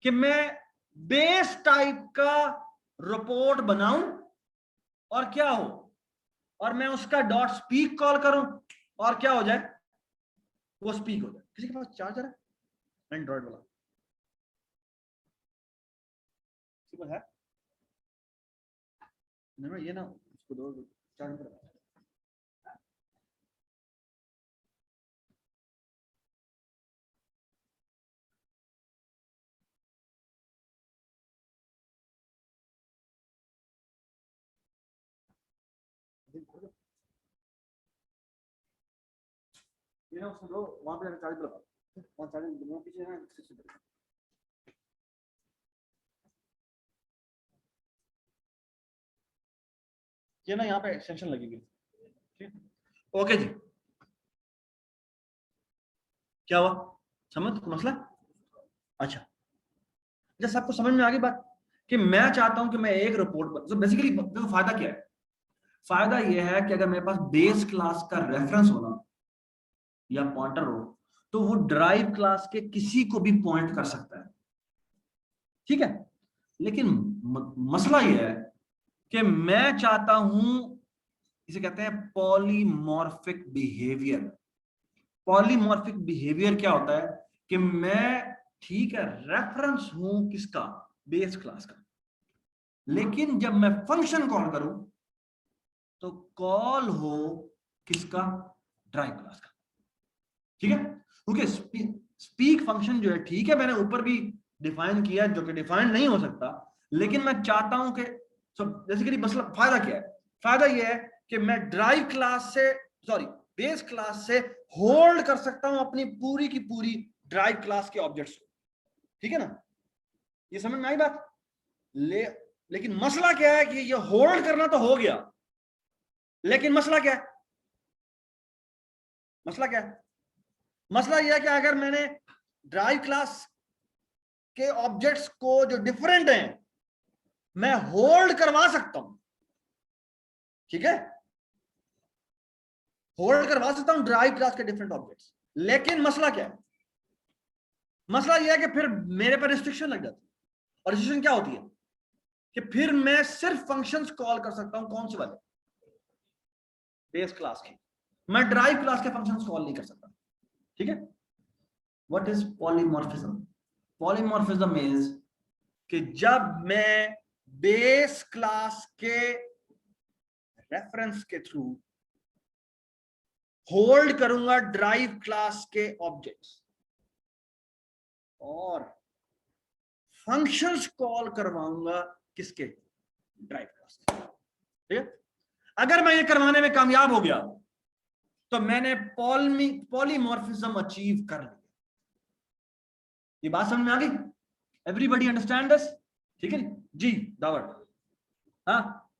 कि मैं बेस टाइप का रिपोर्ट बनाऊं और क्या हो, और मैं उसका डॉट स्पीक कॉल करूं और क्या हो जाए? वो स्पीक हो जाए। किसी के पास चार्जर है एंड्रॉइड वाला? किसी को है? नहीं ये ना उसको दो चार्ज कर। ये ना उसको दो, वहां पे चार्ज लगा, वहां चार्ज पीछे है ना। ये ना यहाँ पे एक्सटेंशन लगेगी। ठीक, ओके जी। क्या हुआ, समझ मसला? अच्छा, जब सबको समझ में आ गई बात कि मैं चाहता हूं कि मैं एक रिपोर्ट, तो बेसिकली देखो फायदा क्या है। फायदा यह है कि अगर मेरे पास बेस क्लास का रेफरेंस हो ना या पॉइंटर हो, तो वो ड्राइव क्लास के किसी को भी पॉइंट कर सकता है। ठीक है, लेकिन मसला यह है कि मैं चाहता हूं, इसे कहते हैं पॉलीमॉर्फिक बिहेवियर। पॉलीमॉर्फिक बिहेवियर क्या होता है कि मैं, ठीक है, रेफरेंस हूं किसका, बेस क्लास का, लेकिन जब मैं फंक्शन कॉल करूं तो कॉल हो किसका, ड्राइव क्लास का। ठीक है, क्योंकि स्पीक फंक्शन जो है, ठीक है, मैंने ऊपर भी डिफाइन किया जो कि डिफाइन नहीं हो सकता, लेकिन मैं चाहता हूं कि जैसे कि मसला, फायदा क्या है, फायदा यह है कि मैं ड्राइव क्लास से, सॉरी, बेस क्लास से होल्ड कर सकता हूं अपनी पूरी की पूरी ड्राइव क्लास के ऑब्जेक्ट्स को। ठीक है ना, ये समझ में आई बात? लेकिन मसला क्या है कि ये होल्ड करना तो हो गया, लेकिन मसला क्या है, मसला क्या है, मसला यह है कि अगर मैंने ड्राइव क्लास के ऑब्जेक्ट्स को जो डिफरेंट हैं मैं होल्ड करवा सकता हूं। ठीक है, होल्ड करवा सकता हूं ड्राइव क्लास के डिफरेंट ऑब्जेक्ट्स, लेकिन मसला क्या है, मसला यह है कि फिर मेरे पर रिस्ट्रिक्शन लग जाती है। और रिस्ट्रिक्शन क्या होती है कि फिर मैं सिर्फ फंक्शंस कॉल कर सकता हूं, कौन से वाले, बेस क्लास के, मैं ड्राइव क्लास के फंक्शंस कॉल नहीं कर सकता। ठीक है, what is polymorphism? Polymorphism is कि जब मैं बेस क्लास के रेफरेंस के थ्रू होल्ड करूंगा ड्राइव क्लास के ऑब्जेक्ट्स और फंक्शंस कॉल करवाऊंगा किसके, ड्राइव क्लास के। ठीक है, अगर मैं ये करवाने में कामयाब हो गया तो मैंने पॉलीमॉर्फिज्म अचीव कर लिया। ये बात समझ में आ गई? Everybody understand this? ठीक है जी, दावर। हाँ,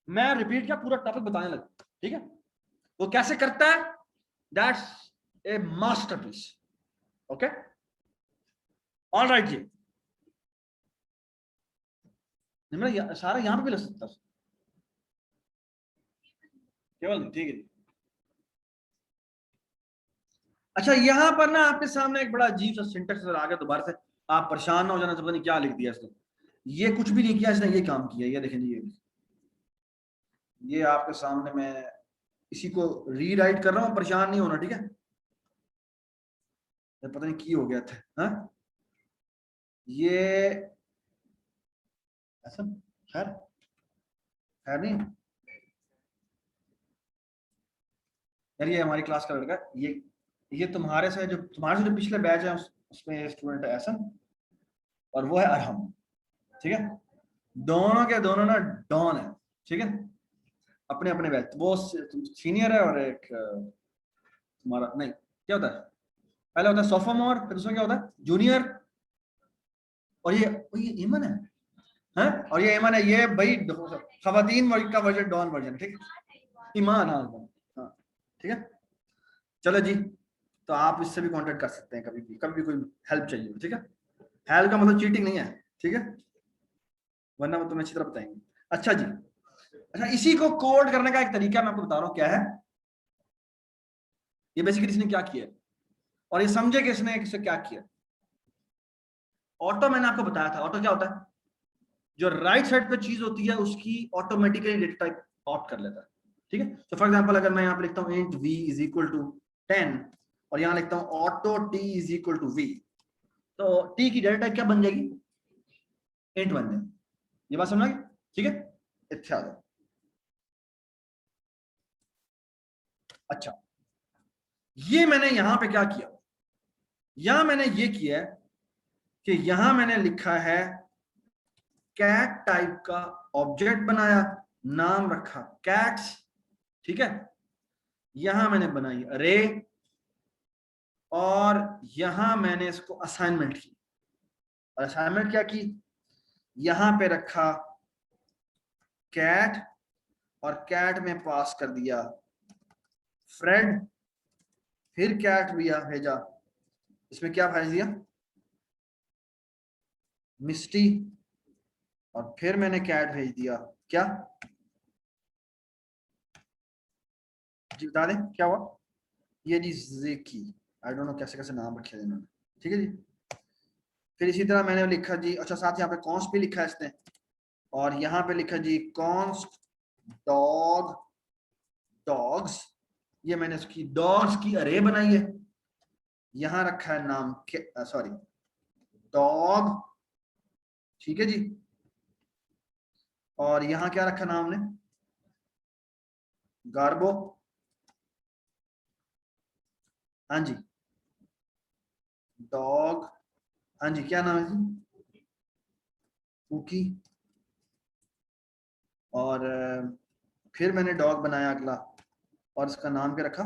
मैं रिपीट क्या पूरा टॉपिक बताने लगा। ठीक है, वो कैसे करता है, that's a masterpiece. Okay, all right जी। सारा यहां पे भी लग सकता है केवल, ठीक है। अच्छा, यहां पर ना आपके सामने एक बड़ा अजीब सा सिंटेक्स आ गया दोबारा से, आप परेशान ना हो जाना, पता नहीं क्या लिख दिया इसने। ये कुछ भी नहीं किया इसने, ये काम किया, ये देखें जी, ये आपके सामने मैं इसी को रीराइट कर रहा हूं, परेशान नहीं होना, ठीक है। पता नहीं की हो गया था, हाँ ये ऐसा, खैर खैर नहीं यार, ये हमारी क्लास का लड़का, ये तुम्हारे से जो पिछले बैच है उसमें स्टूडेंट है ऐसा, और वो है अरहम। ठीक है, दोनों के दोनों ना डॉन है। ठीक है, अपने अपने बैच, वो सीनियर है और एक तुम्हारा नहीं, क्या होता है, पहले होता है सोफोमोर, फिर दूसरा क्या होता है जूनियर, और ये ईमन है, हैं? और ये ईमन है, ये भाई खवातीन का वर्जन, डॉन वर्जन। ठीक है, ईमान, हाँ हाँ, ठीक है। चलो जी, तो आप इससे भी कांटेक्ट कर सकते हैं कभी भी कोई हेल्प चाहिए। ठीक है, हेल्प का मतलब चीटिंग नहीं है, ठीक है, वरना वो तुम्हें अच्छी तरह बताएंगे। अच्छा जी, अच्छा, इसी को कोड करने का एक तरीका मैं आपको बता रहा हूँ क्या है। ये बेसिकली इसने क्या किया और ये समझे कि इसने किससे क्या किया। ऑटो मैंने आपको बताया था, ऑटो क्या होता है, जो राइट साइड पे चीज होती है उसकी ऑटोमेटिकली डेटा टाइप ऑप्ट कर लेता है। ठीक है, तो फॉर एग्जांपल अगर मैं यहाँ पे लिखता हूँ int v is equal to 10, और यहां लिखता हूं auto T is equal to V, तो टी की डेटा टाइप क्या बन जाएगी, इंट बन जाएगी। ये बात समझ, ठीक है, इत्थे आ जाओ। अच्छा, ये मैंने यहां पे क्या किया, यहां मैंने ये किया है कि यहां मैंने लिखा है कैट टाइप का ऑब्जेक्ट बनाया, नाम रखा कैट्स, ठीक है। यहां मैंने बनाई अरे, और यहां मैंने इसको असाइनमेंट की, और असाइनमेंट क्या की, यहां पे रखा कैट, और कैट में पास कर दिया फ्रेड, फिर कैट भेजा, इसमें क्या भेज दिया मिस्टी, और फिर मैंने कैट भेज दिया क्या, जी बता दें क्या हुआ, ये जी जेकी, आई डोंट नो कैसे कैसे नाम रखे इन्होंने, ठीक है जी। फिर इसी तरह मैंने लिखा जी, अच्छा साथ यहाँ पे कॉन्स्ट भी लिखा है इसने, और यहाँ पे लिखा जी कॉन्स्ट डॉग डॉग्स, ये मैंने उसकी डॉग्स की अरे बनाई है, यहां रखा है नाम सॉरी डॉग, ठीक है जी, और यहां क्या रखा नाम ने गार्बो, हाँ जी डॉग, हाँ जी क्या नाम है जी कुकी, और फिर मैंने डॉग बनाया अगला, और इसका नाम क्या रखा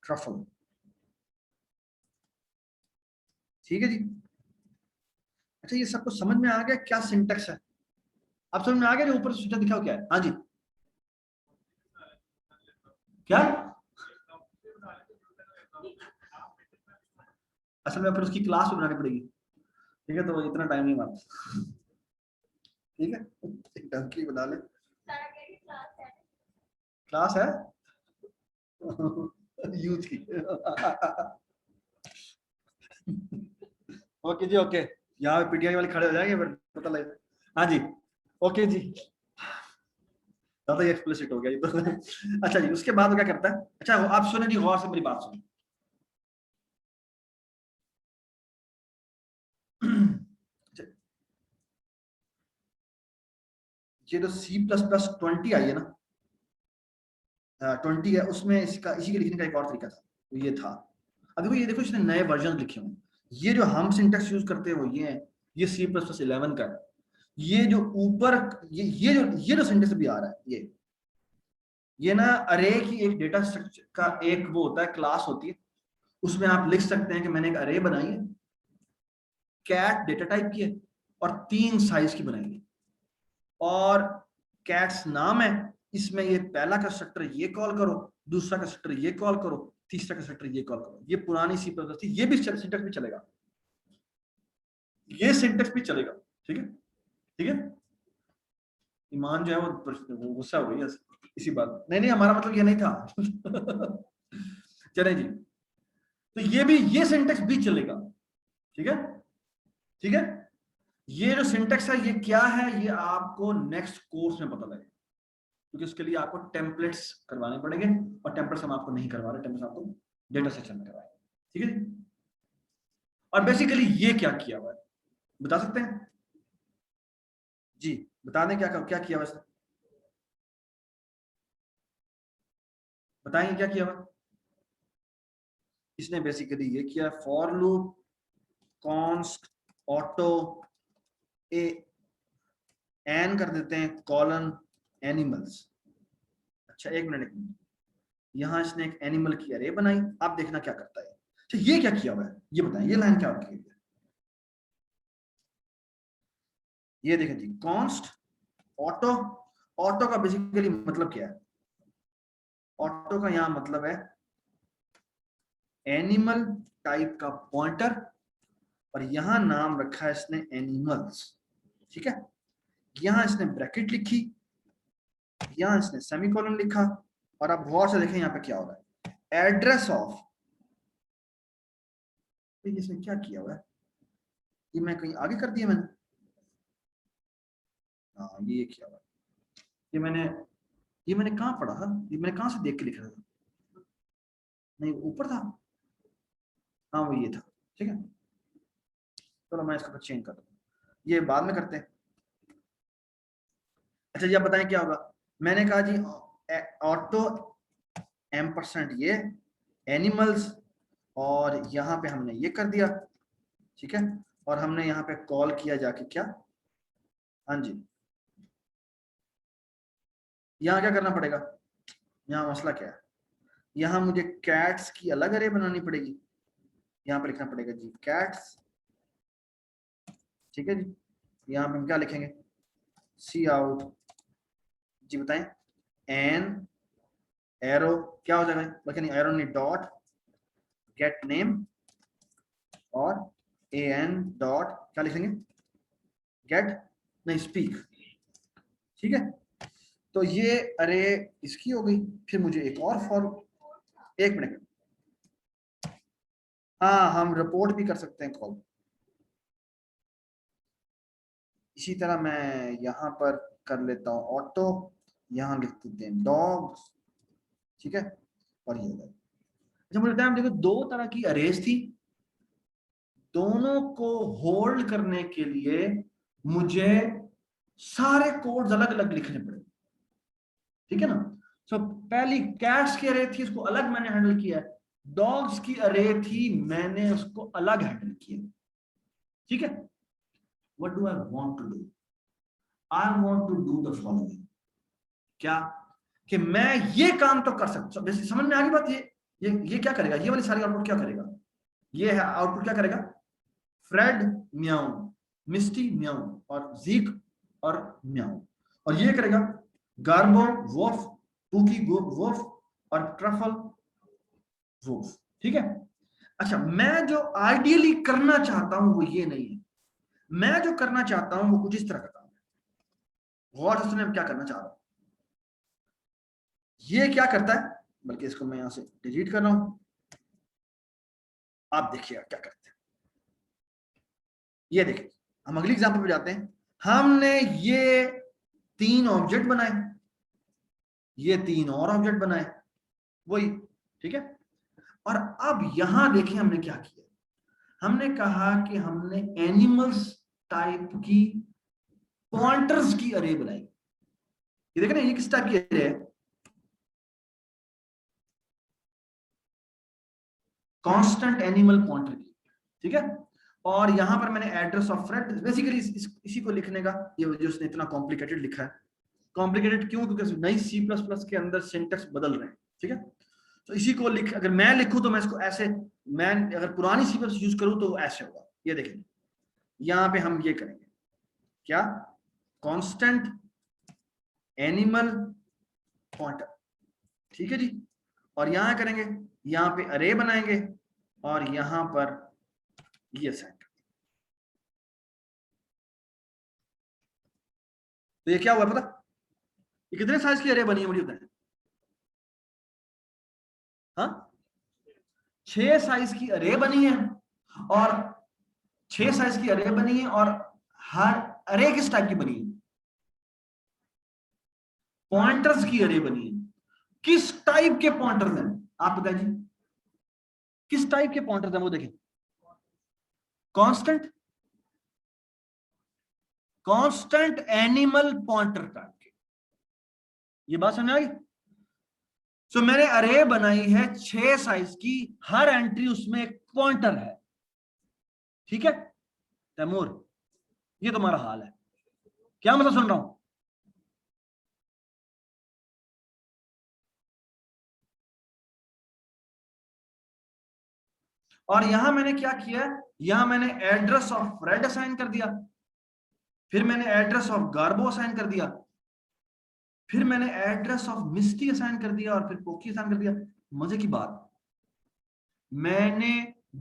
ट्रफल, ठीक है जी। अच्छा ये सब कुछ समझ में आ गया क्या सिंटेक्स है, अब समझ में आ गया जो ऊपर सिंटेक्स दिखाओ क्या है, हाँ जी क्या, असल में फिर उसकी क्लास भी बनानी पड़ेगी, ठीक है, तो इतना टाइम नहीं मारता, ठीक है, एक डंकी बना ले, क्लास है यूथ की ओके जी ओके, यहाँ पे पीटीआई वाले खड़े हो जाएंगे फिर पता लगे, हाँ जी ओके जी, ज्यादा एक्सप्लिसिट हो गया ये तो अच्छा जी, उसके बाद वो क्या करता है, अच्छा आप सुने जी गौर से मेरी बात सुनो ये जो C++20 आई है ना, 20 है, उसमें इसका इसी के लिखने का एक और तरीका था, तो ये था, अब देखो ये देखो इसने नए वर्जन लिखे हुए, ये जो हम सिंटेक्स यूज करते हैं वो ये है, ये C++11 का है, ये जो ऊपर ये जो सिंटेक्स भी आ रहा है, ये ना अरे की एक डेटा स्ट्रक्चर का एक वो होता है, क्लास होती है, उसमें आप लिख सकते हैं कि मैंने एक अरे बनाई है, कैट डेटा टाइप की है, और 3 साइज की बनाई है, और कैट्स नाम है, इसमें ये पहला कंस्ट्रक्टर ये कॉल करो, दूसरा कंस्ट्रक्टर ये कॉल करो, तीसरा कंस्ट्रक्टर ये कॉल करो, ये पुरानी सी प्लस थी, ये भी सिंटेक्स भी चलेगा, ये सिंटेक्स भी चलेगा, ठीक है, ठीक है। ईमान जो है वो गुस्सा हो गई है इसी बात, नहीं नहीं हमारा मतलब ये नहीं था चले जी, तो ये भी ये सिंटेक्स भी चलेगा, ठीक है, ठीक है। ये जो सिंटेक्स है ये क्या है, ये आपको नेक्स्ट कोर्स में पता लगेगा, क्योंकि उसके लिए आपको टेम्पलेट्स करवाने पड़ेंगे, और टेम्पलेट्स हम आपको नहीं करवा रहे, टेम्पलेट्स आपको डेटा सेक्शन में करवाएंगे, ठीक है जी। और बेसिकली ये क्या किया हुआ है बता सकते हैं जी, बता दें क्या क्या किया वैसे, बताएंगे क्या किया हुआ, इसने बेसिकली ये किया for loop const auto A N कर देते हैं कॉलन एनिमल्स, अच्छा एक मिनट, यहां इसने एक एनिमल की अरे बनाई, आप देखना क्या करता है, अच्छा ये क्या किया हुआ है ये बताएं, ये लाइन क्या रखी है, ये देखें जी कॉन्स्ट ऑटो, ऑटो का बेसिकली मतलब क्या है, ऑटो का यहां मतलब है एनिमल टाइप का पॉइंटर, और यहां नाम रखा है इसने एनिमल्स, ठीक है, यहां इसने ब्रैकेट लिखी, यहां इसने सेमीकोलन लिखा, और आप गौर से देखें यहां पे क्या हो रहा है, एड्रेस ऑफ, इसने क्या किया हुआ है, ये मैं कहीं आगे कर दिया मैंने, हाँ ये किया हुआ है, ये मैंने ये मैंने कहाँ पढ़ा था, ये मैंने कहाँ से देख के लिखा था, नहीं ऊपर था, हाँ वो ये था, ठीक है। चलो मैं इसको चेंज कर दूँ, ये बाद में करते हैं। अच्छा जी आप बताएं क्या होगा। मैंने कहा जी ऑटो %, ये एनिमल्स, और यहाँ पे हमने ये कर दिया, ठीक है। और हमने यहाँ पे कॉल किया जाके क्या, हाँ जी, यहाँ क्या करना पड़ेगा, यहाँ मसला क्या है, यहाँ मुझे कैट्स की अलग अरे बनानी पड़ेगी, यहाँ पे लिखना पड़ेगा जी कैट्स, ठीक है जी। यहाँ पे हम क्या लिखेंगे, सी आउट जी बताएं, एन एरो क्या हो जाएगा, बल्कि नहीं एरो नहीं, डॉट गेट नेम, और एन डॉट क्या लिखेंगे, गेट नहीं स्पीक, ठीक है। तो ये अरे इसकी हो गई। फिर मुझे एक और फॉर, एक मिनट, हाँ हम रिपोर्ट भी कर सकते हैं कॉल। इसी तरह मैं यहाँ पर कर लेता हूँ ऑटो, यहाँ लिख देते हैं डॉग्स, ठीक है। और ये अच्छा मुझे टाइम देखो, दो तरह की अरेज थी, दोनों को होल्ड करने के लिए मुझे सारे कोड्स अलग अलग लिखने पड़े, ठीक है ना। सो पहली कैट्स की अरे थी, उसको अलग मैंने हैंडल किया है, डॉग्स की अरे थी, मैंने उसको अलग हैंडल किया, ठीक है। What do I want to do, I want to do the following, क्या कि मैं ये काम तो कर सकता, समझ में आ गई बात। ये क्या करेगा, ये वाली सारी आउटपुट क्या करेगा, ये है आउटपुट क्या करेगा, फ्रेड म्याऊ, मिस्टी म्याऊ, और जीक और म्याऊ, और ये करेगा गार्बो वोफ, पुकी वोफ, और ट्रफल वोफ, ठीक है। अच्छा मैं जो आइडियली करना चाहता हूं वो ये नहीं है, मैं जो करना चाहता हूं वो कुछ इस तरह का काम है। गौर से सुने क्या करना चाह रहा हूं, ये क्या करता है, बल्कि इसको मैं यहां से डिलीट कर रहा हूं, आप देखिएगा क्या करते हैं। ये देखिए, हम अगली एग्जांपल पे जाते हैं। हमने ये 3 ऑब्जेक्ट बनाए, ये 3 और ऑब्जेक्ट बनाए, वही, ठीक है। और अब यहां देखिए हमने क्या किया, हमने कहा कि हमने एनिमल्स टाइप की पॉइंटर्स की अरे बनाई। ये देखें ना, ये किस टाइप की अरे है, कांस्टेंट एनिमल पॉइंटर की, ठीक है। और यहां पर मैंने एड्रेस ऑफ फ्रेड, बेसिकली इसी को लिखने का, ये जो उसने इतना कॉम्प्लिकेटेड लिखा है, कॉम्प्लिकेटेड क्यों, क्योंकि नई C++ के अंदर सिंटेक्स बदल रहे हैं, ठीक है। तो इसी को लिख, अगर मैं लिखूं तो मैं इसको ऐसे, मैं अगर पुरानी C++ यूज करूं तो ऐसे होगा, ये देखेंगे। यहां पे हम ये करेंगे क्या, कांस्टेंट एनिमल पॉइंटर, ठीक है जी। और यहां करेंगे, यहां पे अरे बनाएंगे, और यहां पर ये सेट, तो ये क्या हुआ पता, ये कितने साइज की अरे बनी है मुझे बताएं, हाँ 6 साइज की अरे बनी है, और 6 साइज की अरे बनी है, और हर अरे किस टाइप की बनी है, पॉइंटर्स की अरे बनी है। किस टाइप के पॉइंटर्स हैं आप बताएं जी, किस टाइप के पॉइंटर्स हैं वो देखें, constant, constant animal pointer type के, ये बात समझ आ गई। सो मैंने अरे बनाई है 6 साइज की, हर एंट्री उसमें एक पॉइंटर है, ठीक है। तैमूर ये तुम्हारा हाल है, क्या मतलब सुन रहा हूं, और यहां मैंने क्या किया, यहां मैंने एड्रेस ऑफ फ्रेड असाइन कर दिया, फिर मैंने एड्रेस ऑफ गार्बो असाइन कर दिया, फिर मैंने एड्रेस ऑफ मिस्टी असाइन कर दिया, और फिर पोकी असाइन कर दिया। मजे की बात, मैंने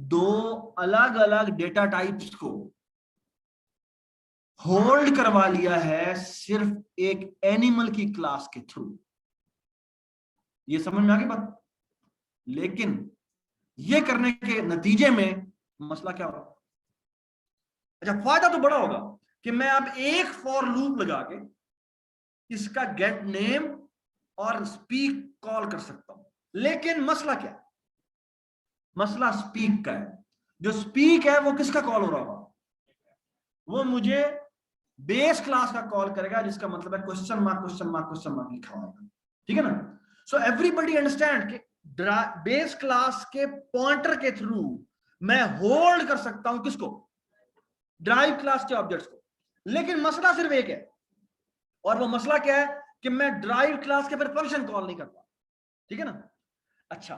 2 अलग अलग डेटा टाइप्स को होल्ड करवा लिया है सिर्फ एक एनिमल की क्लास के थ्रू। ये समझ में आ गई बात, लेकिन ये करने के नतीजे में मसला क्या होगा, अच्छा फायदा तो बड़ा होगा कि मैं अब एक फॉर लूप लगा के इसका गेट नेम और स्पीक कॉल कर सकता हूं। लेकिन मसला क्या है? मसला स्पीक का है। जो स्पीक है वो किसका कॉल हो रहा होगा? वो मुझे बेस क्लास का कॉल करेगा, जिसका मतलब है question mark question mark question mark लिखा हुआ है। ठीक है ना? सो एवरीबडी अंडरस्टैंड कि बेस क्लास के पॉइंटर के थ्रू मैं होल्ड कर सकता हूं किसको? ड्राइव क्लास के ऑब्जेक्ट्स को। लेकिन मसला सिर्फ एक है, और वो मसला क्या है कि मैं ड्राइव क्लास के फिर फंक्शन कॉल नहीं करता। ठीक है ना? अच्छा,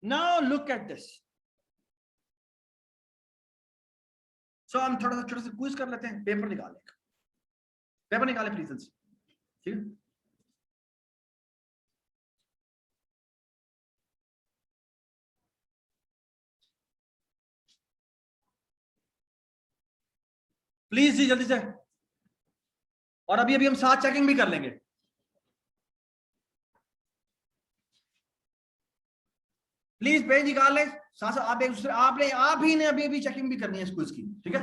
नाउ लुक एट दिस। सो हम थोड़ा सा छोटा सा क्विज कर लेते हैं। पेपर निकाले, पेपर निकाले प्लीज। ठीक है? प्लीज जी जल्दी से। और अभी अभी हम साथ चेकिंग भी कर लेंगे। प्लीज पेज निकाल लें साथ। आप एक दूसरे आप ही ने अभी अभी चेकिंग भी करनी है इस क्विज की। ठीक है?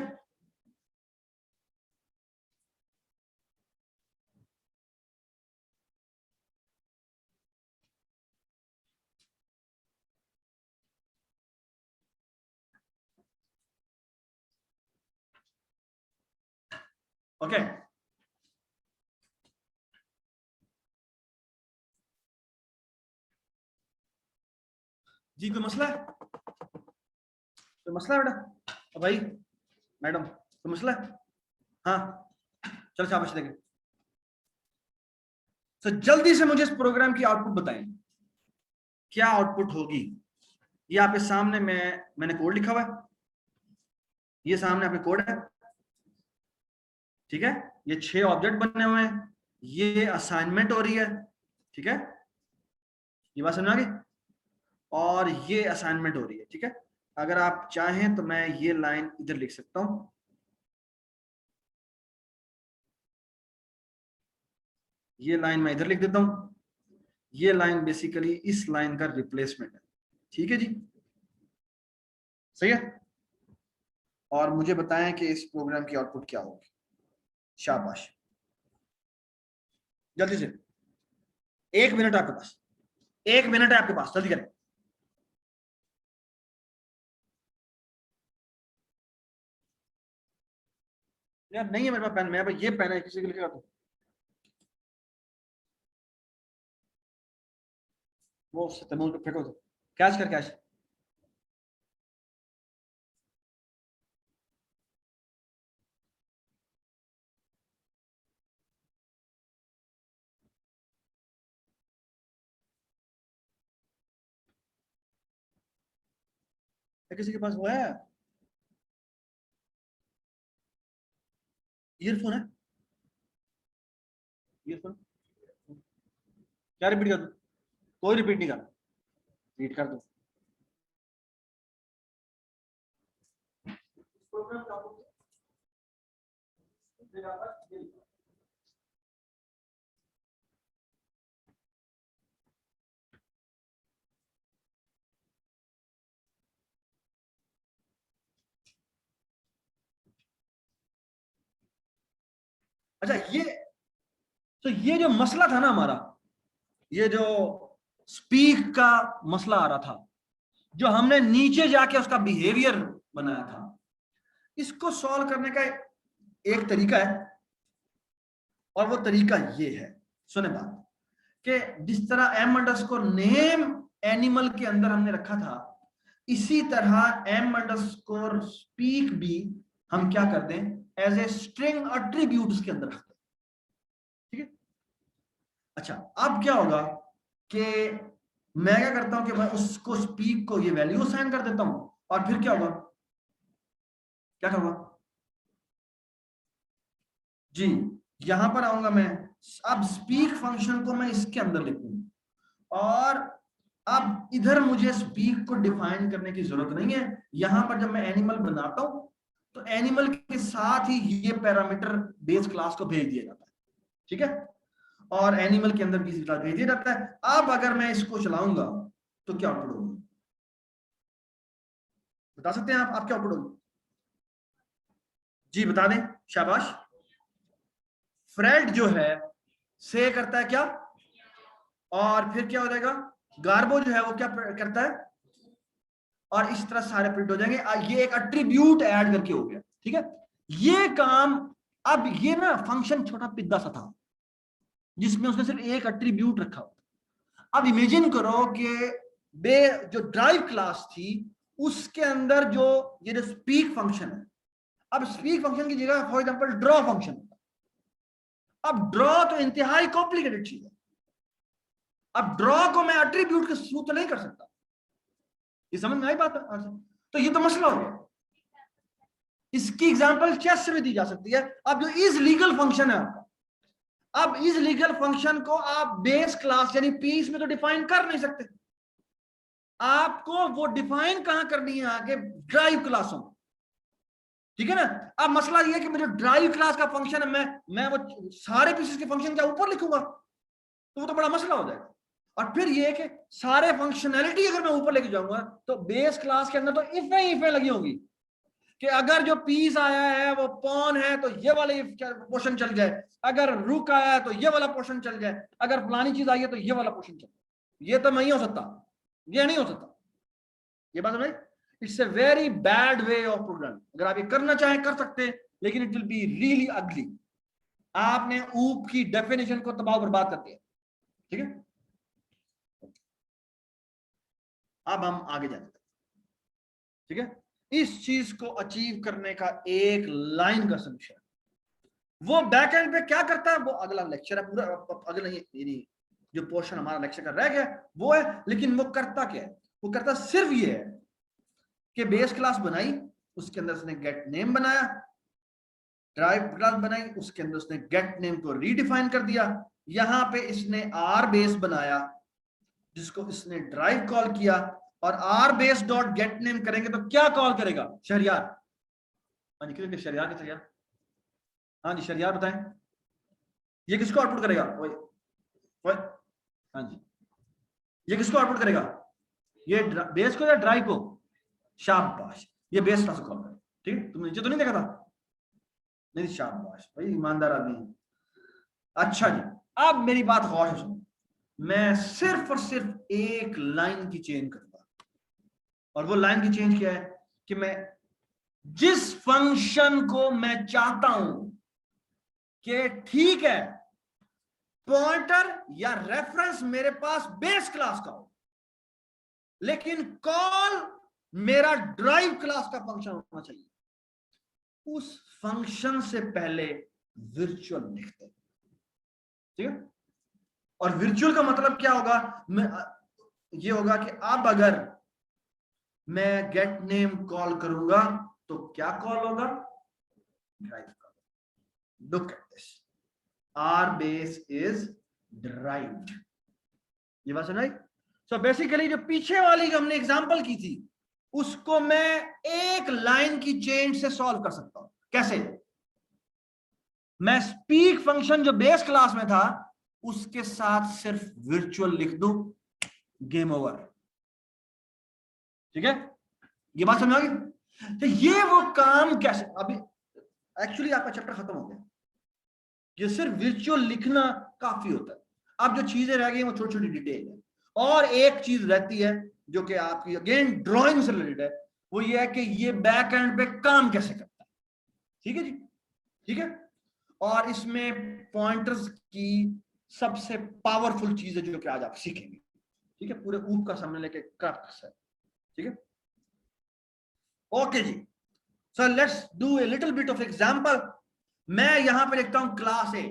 ओके, जी कोई मसला है? कोई मसला है बेटा? भाई मैडम कोई मसला है? हाँ, चलो शाबाश देखें। तो जल्दी से मुझे इस प्रोग्राम की आउटपुट बताएं, क्या आउटपुट होगी? ये आपके सामने मैंने कोड लिखा हुआ है, ये सामने आपके कोड है। ठीक है? ये 6 ऑब्जेक्ट बने हुए हैं, ये असाइनमेंट हो रही है। ठीक है? ये बात समझ आ गई? और ये असाइनमेंट हो रही है। ठीक है? अगर आप चाहें तो मैं ये लाइन इधर लिख सकता हूं, ये लाइन मैं इधर लिख देता हूं। ये लाइन बेसिकली इस लाइन का रिप्लेसमेंट है। ठीक है जी? सही है? और मुझे बताएं कि इस प्रोग्राम की आउटपुट क्या होगी। शाबाश, जल्दी से। 1 मिनट आपके पास, 1 मिनट है आपके पास, जल्दी करें। यार नहीं है मेरे पास पेन, मेरे पास ये पेन है, किसी को लिखेगा तो वो उससे तमूल पे फेंको तो। कैच कर कैच। किसी के पास वो है ईयरफोन है? ईयरफोन क्या रिपीट कर दो? कोई रिपीट नहीं कर, रीड कर दो। अच्छा, ये जो मसला था ना हमारा, ये जो स्पीक का मसला आ रहा था, जो हमने नीचे जाके उसका बिहेवियर बनाया था, इसको सॉल्व करने का एक तरीका है, और वो तरीका ये है। सुने बात, कि जिस तरह एम अंडरस्कोर नेम एनिमल के अंदर हमने रखा था, इसी तरह एम अंडरस्कोर स्पीक भी हम क्या करते हैं, एज ए स्ट्रिंग एट्रीब्यूट उसके अंदर रखते हैं। ठीक है? अच्छा, अब क्या होगा कि मैं क्या करता हूं कि मैं उसको स्पीक को ये वैल्यू असाइन कर देता हूं, और फिर क्या होगा, क्या करूंगा जी, यहां पर आऊंगा मैं। अब स्पीक फंक्शन को मैं इसके अंदर लिखूंगा, और अब इधर मुझे स्पीक को डिफाइन करने की जरूरत नहीं है। यहां पर जब मैं एनिमल बनाता हूं, तो एनिमल के साथ ही ये पैरामीटर बेस क्लास को भेज दिया जाता है। ठीक है? और एनिमल के अंदर बेस क्लास भेज दिया जाता है। अब अगर मैं इसको चलाऊंगा तो क्या आउटपुट होगी, बता सकते हैं आप क्या आउटपुट होगी? जी बता दें, शाबाश। फ्रेड जो है से करता है क्या, और फिर क्या हो जाएगा, गार्बो जो है वो क्या करता है, और इस तरह सारे प्रिंट हो जाएंगे। ये एक एट्रीब्यूट ऐड करके हो गया, ठीक है। ये काम, अब ये ना फंक्शन छोटा पिद्दा सा था जिसमें उसने सिर्फ एक एट्रीब्यूट रखा हुआ। अब इमेजिन करो कि जो ड्राइव क्लास थी उसके अंदर जो ये जो स्पीक फंक्शन है, अब स्पीक फंक्शन की जगह फॉर एग्जांपल ड्रॉ फंक्शन होता। अब ड्रॉ तो इंतहाई कॉम्प्लिकेटेड चीज है। अब ड्रॉ को मैं एट्रीब्यूट के थ्रू तो नहीं कर सकता। ये समझ में आई बात है? तो ये तो मसला हो गया। इसकी एग्जांपल चेस से भी दी जा सकती है। अब जो इज लीगल फंक्शन है आपका, अब इज लीगल फंक्शन को आप बेस क्लास यानी पीस में तो डिफाइन कर नहीं सकते। आपको वो डिफाइन कहां करनी है, आगे ड्राइव क्लासों में, ठीक है ना। अब मसला ये है कि मेरे ड्राइव क्लास का फंक्शन है, मैं वो सारे पीसेस के फंक्शन क्या ऊपर लिखूंगा, तो वो तो बड़ा मसला हो जाएगा। और फिर ये कि सारे फंक्शनैलिटी अगर मैं ऊपर लेके जाऊंगा तो बेस क्लास के अंदर तो इफे लगी होंगी कि अगर जो पीस आया है वो पॉन है तो ये वाला पोर्शन चल जाए, अगर रुक आया है तो ये वाला पोर्शन चल जाए, अगर फलानी चीज आई है तो ये वाला पोर्शन चल जाए। ये तो नहीं हो सकता, ये नहीं हो सकता। ये बात है, it's a very bad way of programming. अगर आप ये करना चाहें कर सकते हैं, लेकिन इट विल बी रियली अगली। आपने ऊप की डेफिनेशन को तबाह बर्बाद कर दिया, ठीक है। अब हम आगे जाते हैं, ठीक है। इस चीज को अचीव करने का एक लाइन का सोल्यूशन, वो बैकएंड पे क्या करता है वो अगला लेक्चर है पूरा। अगला ये जो पोर्शन हमारा लेक्चर का रह गया वो है, लेकिन वो करता क्या है, वो करता सिर्फ ये है कि बेस क्लास बनाई, उसके अंदर उसने गेट नेम बनाया, ड्राइव क्लास बनाई, उसके अंदर उसने गेट नेम को रीडिफाइन कर दिया। यहां पे इसने आर बेस बनाया जिसको इसने ड्राइव कॉल किया, और R base dot get name करेंगे तो क्या कॉल करेगा, शहरियार। हाँ जी, किसके शहरियार, किसके शहरियार, हाँ जी शहरियार बताएं। ये किसको आउटपुट करेगा, वही हाँ जी, ये किसको आउटपुट करेगा, ये बेस को या ड्राइव को, शाबाश, ये बेस क्लास को कॉल करेगा, ठीक है। तुमने नीचे तो नहीं देखा था, नहीं, शाबाश भाई, ईमानदार आदमी। अच्छा जी, अब मेरी बात गौर से सुनो, मैं सिर्फ और सिर्फ एक लाइन की चेंज करूंगा, और वो लाइन की चेंज क्या है कि मैं जिस फंक्शन को मैं चाहता हूं कि ठीक है पॉइंटर या रेफरेंस मेरे पास बेस क्लास का हो, लेकिन कॉल मेरा ड्राइव क्लास का फंक्शन होना चाहिए, उस फंक्शन से पहले वर्चुअल लिखते हैं, ठीक है। और वर्चुअल का मतलब क्या होगा, ये होगा कि अब अगर मैं गेट नेम कॉल करूंगा तो क्या कॉल होगा, derived call. Look at this, R base is derived. ये बात सुनाई। सो बेसिकली जो पीछे वाली हमने एग्जांपल की थी उसको मैं एक लाइन की चेंज से सॉल्व कर सकता हूं। कैसे, मैं स्पीक फंक्शन जो बेस क्लास में था उसके साथ सिर्फ वर्चुअल लिख दूं, गेम ओवर, ठीक है। ये बात समझ आ गई। तो ये वो काम कैसे, अभी एक्चुअली आपका चैप्टर खत्म हो गया, ये सिर्फ वर्चुअल लिखना काफी होता है। अब जो चीजें रह गई वो छोटी छोटी डिटेल है, और एक चीज रहती है जो कि आपकी अगेन ड्राइंग से रिलेटेड है, वो ये है कि ये बैक एंड पे काम कैसे करता है, ठीक है जी, ठीक है। और इसमें पॉइंटर्स की सबसे पावरफुल चीज है जो कि आज आप सीखेंगे, ठीक है। पूरे ऊप का सामने लेके क्रक्स है, ठीक है। ओके जी, so let's do a little bit of example. मैं यहां पे लिखता हूं क्लास ए,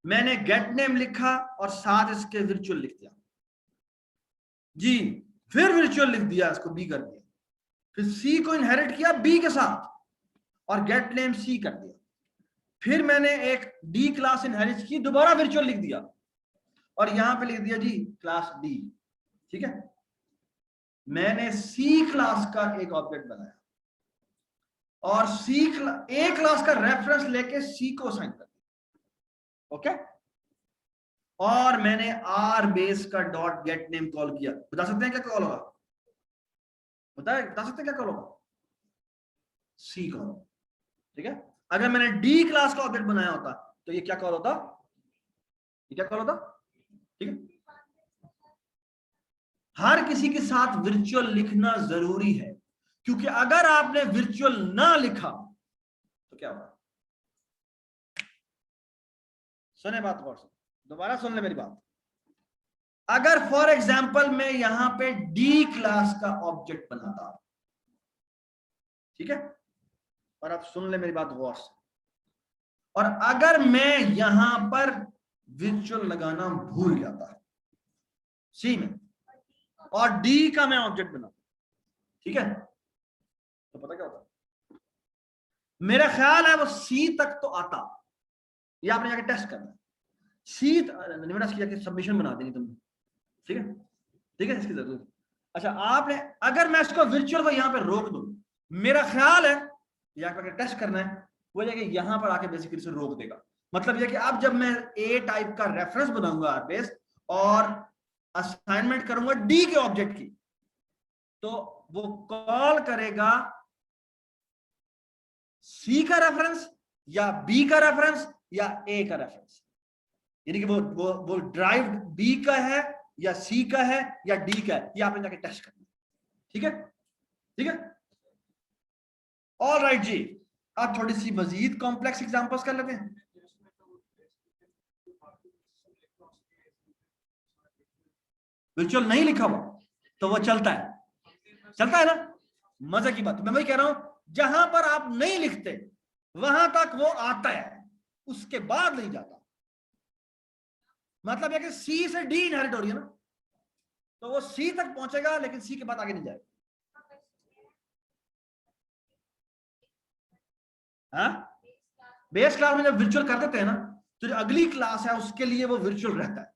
मैंने गेट नेम लिखा और साथ इसके वर्चुअल लिख दिया जी, फिर वर्चुअल लिख दिया, इसको बी कर दिया, फिर सी को इनहेरिट किया बी के साथ और गेट नेम सी कर दिया, फिर मैंने एक डी क्लास इनहेरिट की, दोबारा वर्चुअल लिख दिया और यहां पे लिख दिया जी क्लास डी, ठीक है। मैंने सी क्लास का एक ऑब्जेक्ट बनाया और सी ए क्लास का रेफरेंस लेके सी को असाइन कर दिया, ओके। और मैंने आर बेस का डॉट गेट नेम कॉल किया। बता सकते हैं क्या कॉल होगा, बता सकते हैं क्या कॉल होगा, सी कॉल, ठीक है। अगर मैंने डी क्लास का ऑब्जेक्ट बनाया होता तो ये क्या कॉल होता, ये क्या कॉल होता, ठीक है। हर किसी के साथ वर्चुअल लिखना जरूरी है, क्योंकि अगर आपने वर्चुअल ना लिखा तो क्या होगा? सुने बात गौर से, दोबारा सुन ले मेरी बात। अगर फॉर एग्जाम्पल मैं यहां पे डी क्लास का ऑब्जेक्ट बनाता, ठीक है, और अब सुन ले मेरी बात गौर से, और अगर मैं यहां पर वर्चुअल लगाना भूल जाता सी में, और डी का मैं ऑब्जेक्ट बना, ठीक है, तो पता क्या होता? मेरा ख्याल है वो सी तक तो आता, ये आपने जाके टेस्ट करना है। सी टेस्ट किया कि सबमिशन बना देनी तुमने, ठीक है, ठीक है, इसकी जरूरत। अच्छा, आपने अगर मैं इसको वर्चुअल को यहां पे रोक दूं, मेरा ख्याल है या करके टेस्ट करना है, वो जाके यहां पर आके बेसिकली से रोक देगा। मतलब ये कि अब जब मैं ए टाइप का रेफरेंस बनाऊंगा आरबेस और असाइनमेंट करूंगा डी के ऑब्जेक्ट की, तो वो कॉल करेगा सी का रेफरेंस या बी का रेफरेंस या ए का रेफरेंस, यानी कि वो ड्राइव बी का है या सी का है या डी का है, ये आपने जाके टेस्ट करना, ठीक है, ठीक है। ऑल राइट जी, अब थोड़ी सी मजीद कॉम्प्लेक्स एग्जांपल्स कर लेते हैं। वर्चुअल नहीं लिखा हुआ तो वो चलता है, चलता है ना, मजे की बात। मैं वही कह रहा हूं, जहां पर आप नहीं लिखते वहां तक वो आता है, उसके बाद नहीं जाता। मतलब है कि सी से डी इनहेरिट हो रही है ना, तो वो सी तक पहुंचेगा लेकिन सी के बाद आगे नहीं जाएगा। हाँ, बेस क्लास में जब वर्चुअल कर देते हैं ना, तो जो अगली क्लास है उसके लिए वो वर्चुअल रहता है,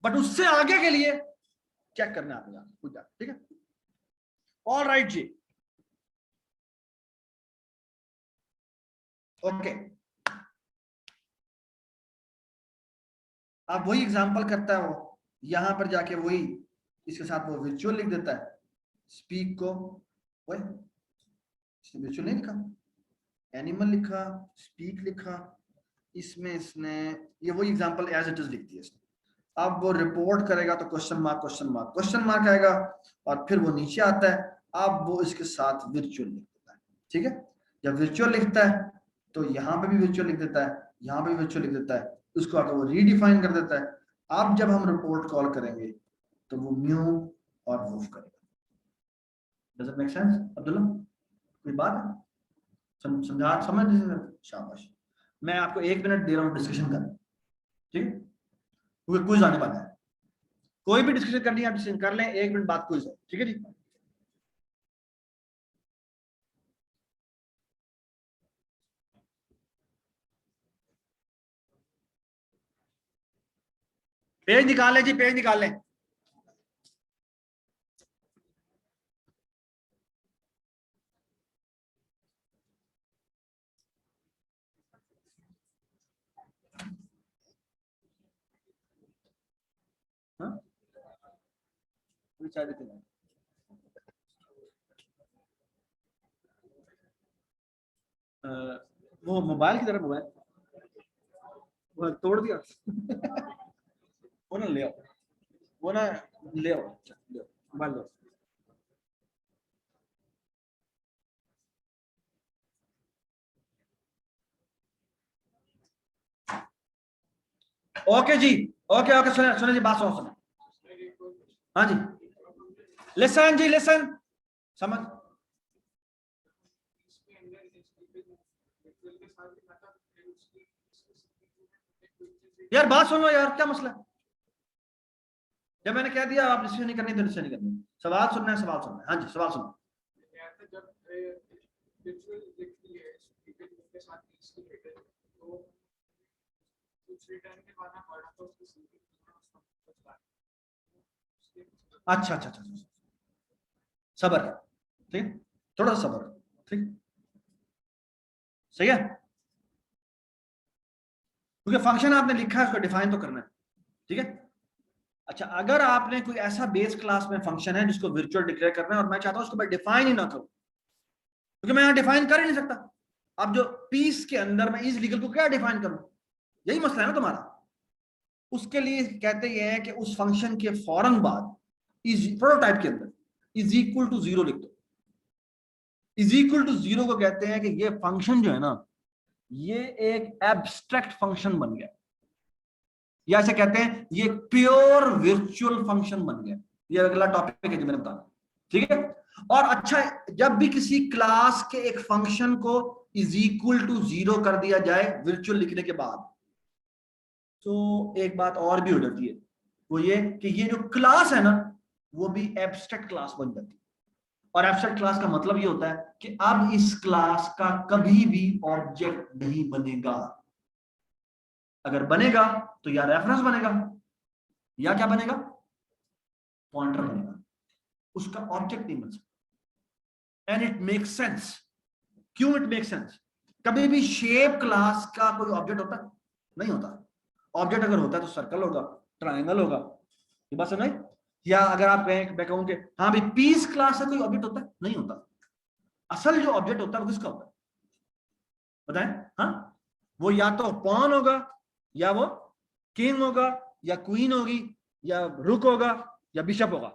बट उससे आगे के लिए चेक करना है आपको, ठीक है। ऑल राइट जी, ओके। अब वही एग्जांपल करता है वो, यहां पर जाके वही इसके साथ वो वर्चुअल लिख देता है, स्पीक को वही इसने वर्चुअल नहीं लिखा, एनिमल लिखा, स्पीक लिखा, इसमें इसने ये वही एग्जांपल एज इट इज लिख दिया इसने। अब वो रिपोर्ट करेगा तो question mark question mark question mark आएगा, और फिर वो नीचे आता है, अब वो इसके साथ वर्चुअल लिख देता है, ठीक है। जब वर्चुअल लिखता है तो यहाँ पे भी वर्चुअल लिख देता है, यहाँ पे भी वर्चुअल लिख देता है, उसको आगे वो रीडिफाइन कर देता है। अब जब हम रिपोर्ट कॉल करेंगे तो वो म्यू और वूफ करेगा। Does it make sense Abdullah? कोई बात है? समझा, समझ? शाबाश। मैं आपको 1 मिनट दे रहा हूँ डिस्कशन करने, ठीक है, क्योंकि क्विज आने वाला है। कोई भी डिस्कशन करनी है आप डिस्कशन कर लें, 1 मिनट बाद क्विज है, ठीक है जी। पेज निकाल लें जी, पेज निकाल लें। हाँ, चाय देते हैं। वो मोबाइल की तरह, मोबाइल वो तोड़ दिया वो ना ले आओ, वो ना ले आओ, ले आओ मोबाइल लो। ओके जी, ओके ओके, सुने सुने जी, बात सुनो सुनो। हाँ जी, लिसन जी, लिसन, समझ। यार बात सुनो यार, क्या मसला है? जब मैंने कह दिया आप डिस्कशन नहीं करनी तो डिस्कशन नहीं करनी, सवाल सुनना है, सवाल सुनना है। हाँ जी, सवाल सुनो। अच्छा अच्छा अच्छा, सबर, ठीक, थोड़ा सा सबर, ठीक, सही है, क्योंकि फंक्शन आपने लिखा है उसको डिफाइन तो करना है, ठीक है। अच्छा, अगर आपने कोई ऐसा बेस क्लास में फंक्शन है जिसको वर्चुअल डिक्लेयर करना है और मैं चाहता हूं उसको मैं डिफाइन ही ना करूं, क्योंकि मैं यहां डिफाइन कर ही नहीं सकता। अब जो पीस के अंदर मैं इज लीगल को क्या डिफाइन करूं, यही मसला है ना तुम्हारा। उसके लिए कहते ये हैं कि उस फंक्शन के फौरन बाद प्रोटोटाइप के अंदर इज इक्वल टू 0 लिख दो। इज इक्वल टू 0 को कहते हैं कि ये फंक्शन जो है ना, ये एक एब्स्ट्रैक्ट फंक्शन बन गया, या ऐसे कहते हैं ये प्योर वर्चुअल फंक्शन बन गया। ये अगला टॉपिक है जो मैंने बताया, ठीक है। और अच्छा, जब भी किसी क्लास के एक फंक्शन को इज इक्वल टू 0 कर दिया जाए वर्चुअल लिखने के बाद, तो एक बात और भी हो जाती है, वो ये कि ये जो क्लास है ना, वो भी एब्स्ट्रैक्ट क्लास बन जाती है। और एब्स्ट्रैक्ट क्लास का मतलब ये होता है कि अब इस क्लास का कभी भी ऑब्जेक्ट नहीं बनेगा। अगर बनेगा तो या रेफरेंस बनेगा या क्या बनेगा, पॉइंटर बनेगा, उसका ऑब्जेक्ट नहीं बन सकता। And it makes sense. क्यों इट मेक्स सेंस? कभी भी शेप क्लास का कोई ऑब्जेक्ट होता है? नहीं होता। ऑब्जेक्ट अगर होता है तो सर्कल होगा, ट्रायंगल होगा, ये बात समझ? या अगर आप कहें मैं कहूं कि हाँ भाई पीस क्लास का कोई ऑब्जेक्ट होता है? नहीं होता। असल जो ऑब्जेक्ट होता है वो किसका होता है बताएं? हाँ, वो या तो पॉन होगा, या वो किंग होगा, या क्वीन होगी, या रुक होगा, या बिशप होगा।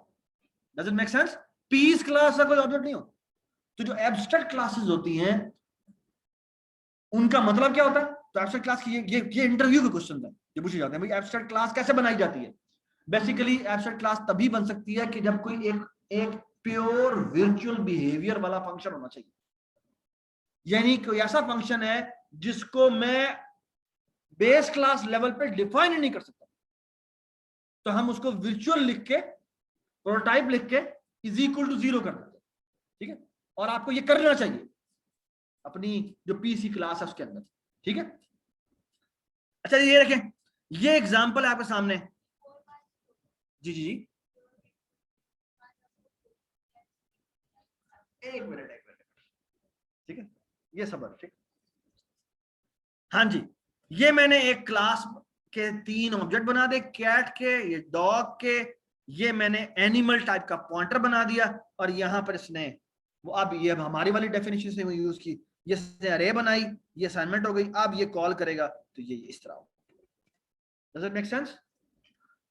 Does it make sense? Piece class का कोई ऑब्जेक्ट नहीं हो। तो जो एब्स्ट्रैक्ट क्लासेस होती हैं उनका मतलब क्या होता है? तो एब्स्ट्रैक्ट क्लास की ये इंटरव्यू के क्वेश्चन है जो पूछे जाते हैं, भाई एब्स्ट्रैक्ट क्लास कैसे बनाई जाती है। बेसिकली एब्स्ट्रैक्ट क्लास तभी बन सकती है कि जब कोई एक प्योर वर्चुअल बिहेवियर वाला फंक्शन होना चाहिए, यानी कोई ऐसा फंक्शन है जिसको मैं बेस क्लास लेवल पे डिफाइन नहीं कर सकता, तो हम उसको वर्चुअल लिख के, प्रोटोटाइप लिख के इज इक्वल टू 0 कर देते हैं, ठीक है। और आपको ये करना चाहिए अपनी जो पीसी क्लास है उसके अंदर, ठीक है। अच्छा ये रखें, ये एग्जांपल है आपके सामने। जी जी जी, एक मिनट, ठीक है, ये सब ठीक। हाँ जी, ये मैंने एक क्लास के 3 ऑब्जेक्ट बना दे, कैट के, ये डॉग के, ये मैंने एनिमल टाइप का पॉइंटर बना दिया, और यहां पर इसने वो अब ये हमारी वाली डेफिनेशन से यूज की, ये अरे बनाई, ये असाइनमेंट हो गई। अब ये कॉल करेगा तो ये इस तरह हो। Does it make sense?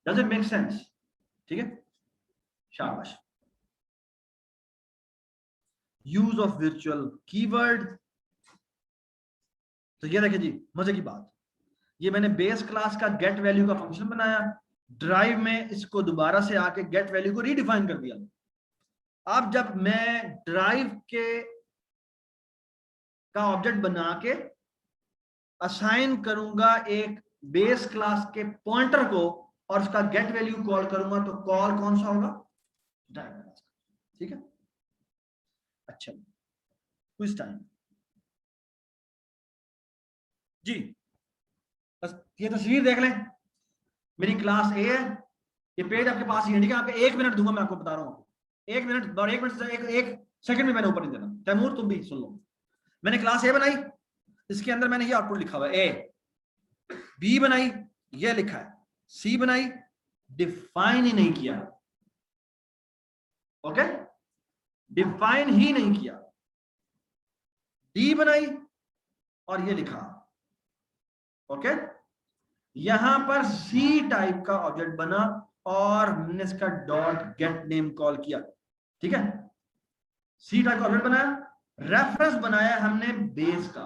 Does it make sense? ठीक है, शाबाश। Use of virtual keyword. तो ये देखिए जी, मजे की बात, ये मैंने बेस क्लास का गेट वैल्यू का फंक्शन बनाया, ड्राइव में इसको दोबारा से आके गेट वैल्यू को रीडिफाइन कर दिया। अब जब मैं ड्राइव के का ऑब्जेक्ट बना के असाइन करूंगा एक बेस क्लास के पॉइंटर को और उसका गेट वैल्यू कॉल करूंगा, तो कॉल कौन सा होगा? ड्राइव क्लास का, ठीक है। अच्छा, कुछ टाइम जी, बस ये तस्वीर देख लें, मेरी क्लास ए है, ये पेज आपके पास ही है, ठीक है। आपको 1 मिनट दूंगा, मैं आपको बता रहा हूँ, 1 मिनट, और 1 मिनट से एक सेकंड में मैंने ऊपर नहीं देना। तैमूर तुम भी सुन लो, मैंने क्लास ए बनाई, इसके अंदर मैंने ये आउटपुट लिखा हुआ है, ए। बी बनाई, ये लिखा है, सी बनाई, डिफाइन ही नहीं किया, ओके, डिफाइन ही नहीं किया। डी बनाई और ये लिखा, ओके। यहां पर सी टाइप का ऑब्जेक्ट बना और हमने इसका डॉट गेट नेम कॉल किया, ठीक है। सी टाइप का ऑब्जेक्ट बनाया, रेफरेंस बनाया हमने बेस का,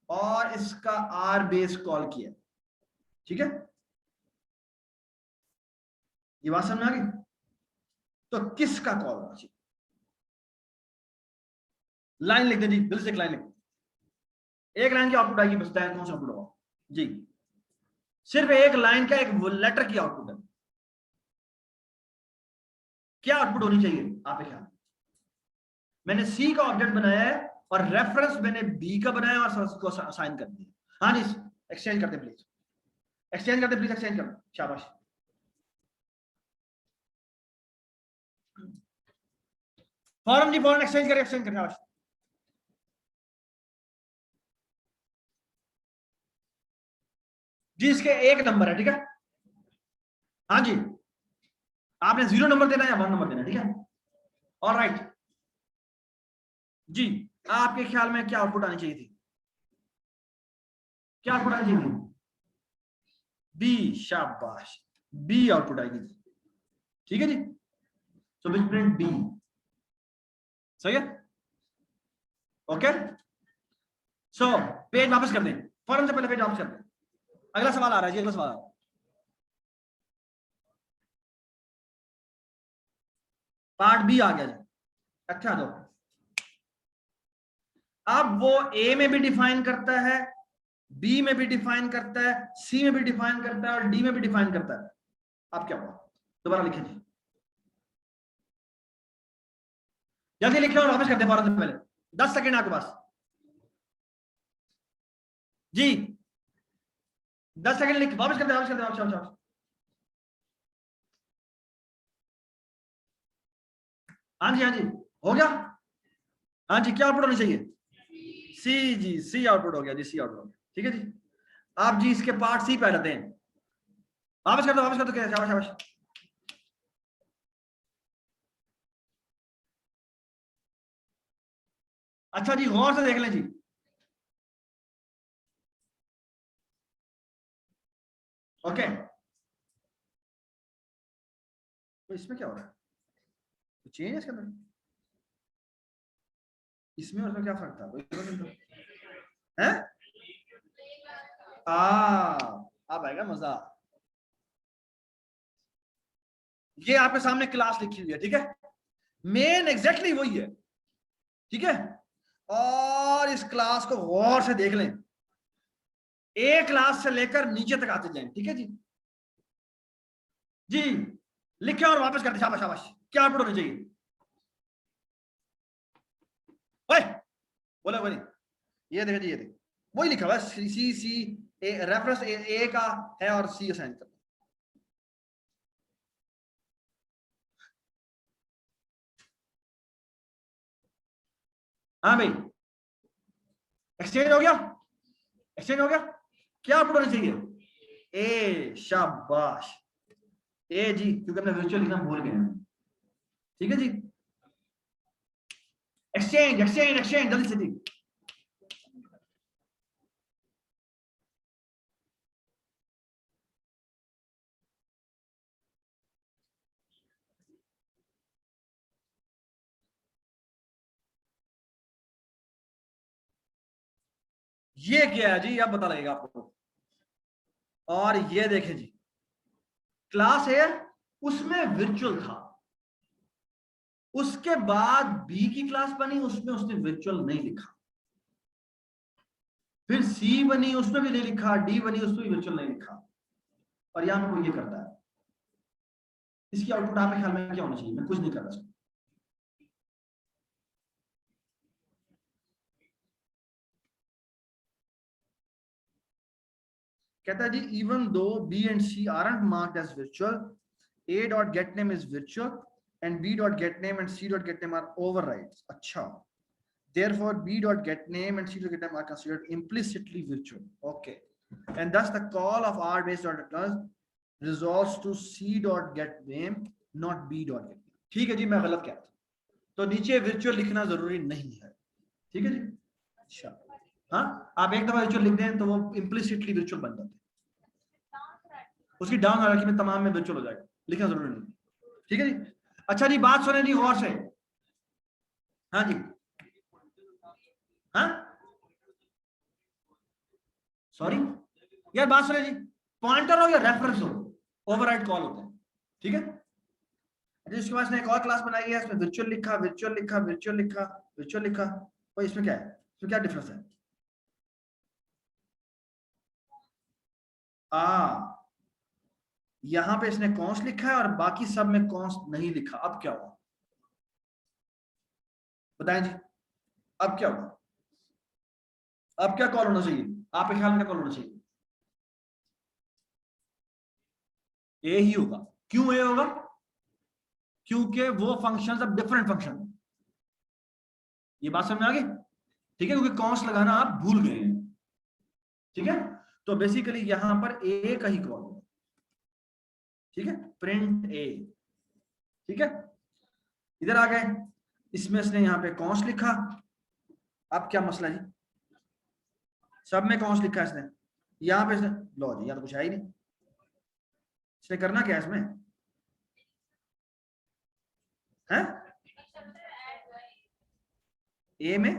और इसका आर बेस कॉल किया, ठीक है। ये बात समझ आ गई? तो किसका कॉल होना चाहिए? लाइन लिख दें जी, बिल्कुल एक लाइन लिख, एक लाइन की आउटपुट आएगी, बस कौन सा आउटपुट होगा जी? सिर्फ एक लाइन का, एक लेटर की आउटपुट है। क्या आउटपुट होनी चाहिए आपके ख्याल? मैंने सी का ऑब्जेक्ट बनाया है और रेफरेंस मैंने बी का बनाया और उसको असाइन कर दिया। हाँ जी, एक्सचेंज करते प्लीज, एक्सचेंज करते प्लीज, एक्सचेंज कर, शाबाश। फॉरन जी, फॉरन एक्सचेंज करें, एक्सचेंज करें, शाबाश। जी इसके 1 नंबर है, ठीक है। हाँ जी, आपने 0 नंबर देना है या 1 नंबर देना है, ठीक है। ऑल राइट जी, आपके ख्याल में क्या आउटपुट आनी चाहिए थी? क्या आउटपुट आनी चाहिए थी? बी, शाबाश, बी आउटपुट आएगी, ठीक है जी। So will print B. सही है, ओके। सो पेज वापस कर दें, फौरन से पहले पेज वापस कर दें। अगला सवाल आ रहा है जी, अगला सवाल आ रहा है। पार्ट बी आ गया जी। अच्छा, दो अब वो ए में भी डिफाइन करता है, बी में भी डिफाइन करता है, सी में भी डिफाइन करता है और डी में भी डिफाइन करता है। अब क्या हुआ, दोबारा लिखिए जी, जल्दी लिखिए और वापस कर दे फौरन से पहले, 10 सेकेंड आपके पास जी। 10 सेकेंड लिख, वापस कर दे, वापस कर दे, वापस। हाँ जी, हाँ जी, हो गया। हाँ जी, क्या आउटपुट होनी चाहिए? सी जी, सी आउटपुट हो गया जी, सी आउटपुट हो गया। ठीक है जी, आप जी इसके पार्ट सी पे लेते हैं, वापस कर दो, वापस कर दो, क्या, शाबाश शाबाश। अच्छा जी, गौर से देख लें जी, ओके। तो इसमें क्या हो रहा है, तो चेंज है इसके अंदर, इसमें और इसमें क्या फर्क था, है? अब आएगा मजा। ये आपके सामने क्लास लिखी हुई है, ठीक है, मेन एग्जैक्टली वही है, ठीक है। और इस क्लास को गौर से देख लें, ए क्लास से लेकर नीचे तक आते जाएं, ठीक है जी। जी लिखे और वापस करते, शाबाश शाबाश। क्या आउटपुट होनी चाहिए? ओए बोला बोली, ये देखिए जी, ये देखिए वही लिखा हुआ है, सी सी ए, रेफरेंस ए का है और सी असाइन कर। हाँ भाई, एक्सचेंज हो गया, एक्सचेंज हो गया। क्या आउटपुट होना चाहिए? ए, शाबाश, ए जी, क्योंकि हमने वर्चुअल लिखना भूल गए हैं। ठीक है जी, एक्सचेंज एक्सचेंज एक्सचेंज, जल्दी से जी। ये क्या है जी, अब पता लगेगा आपको। और ये देखें जी, क्लास है, उसमें वर्चुअल था, उसके बाद बी की क्लास बनी, उसमें उसने वर्चुअल नहीं लिखा, फिर सी बनी, उसमें भी नहीं लिखा, डी बनी, उसमें भी वर्चुअल नहीं लिखा, और यहां पर ये करता है। इसकी आउटपुट आपके ख्याल में क्या होना चाहिए? मैं कुछ नहीं कर रहा। कहता है जी, even though B and C aren't marked as virtual, a dot get name is virtual and b dot get name and c dot get name are overrides. अच्छा, therefore b dot get name and c dot get name are considered implicitly virtual. Okay, and thus the call of r based on returns resolves to c dot get name, not b dot get name. ठीक है जी, मैं गलत क्या था, तो नीचे virtual लिखना जरूरी नहीं है, ठीक है जी। अच्छा, हाँ, आप एक दफा virtual लिख दें तो वो implicitly virtual बन जाते हैं, उसकी डाउन हायरार्की में तमाम में वर्चुअल हो जाएगा, लिखना जरूरी नहीं, ठीक है जी। अच्छा जी, बात सुने जी गौर से। हाँ जी, हाँ सॉरी यार, बात सुने जी, पॉइंटर हो या रेफरेंस हो, ओवरराइड कॉल होता है, ठीक है। अच्छा, इसके बाद एक और क्लास बनाई है, इसमें वर्चुअल लिखा, वर्चुअल लिखा, वर्चुअल लिखा, वर्चुअल लिखा, तो इसमें क्या है, इसमें क्या डिफरेंस है? यहां पे इसने कॉन्स लिखा है और बाकी सब में कॉन्स नहीं लिखा, अब क्या हुआ बताएं जी, अब क्या हुआ? अब क्या कॉल होना चाहिए आपके ख्याल में, क्या कॉल होना चाहिए? ए ही होगा। क्यों ए होगा? क्योंकि वो फंक्शन अब डिफरेंट फंक्शन, ये बात समझ में आ गई, ठीक है, क्योंकि कॉन्स लगाना आप भूल गए हैं, ठीक है। तो बेसिकली यहां पर ए का ही कॉल होगा, ठीक है, प्रिंट ए, ठीक है। इधर आ गए, इसमें इसने यहां पे कॉन्स लिखा, अब क्या मसला जी, सब में कॉन्स लिखा है इसने, यहां पे इसने, लो जी, यहां तो कुछ है ही नहीं, इसने करना क्या है इसमें, है ए में,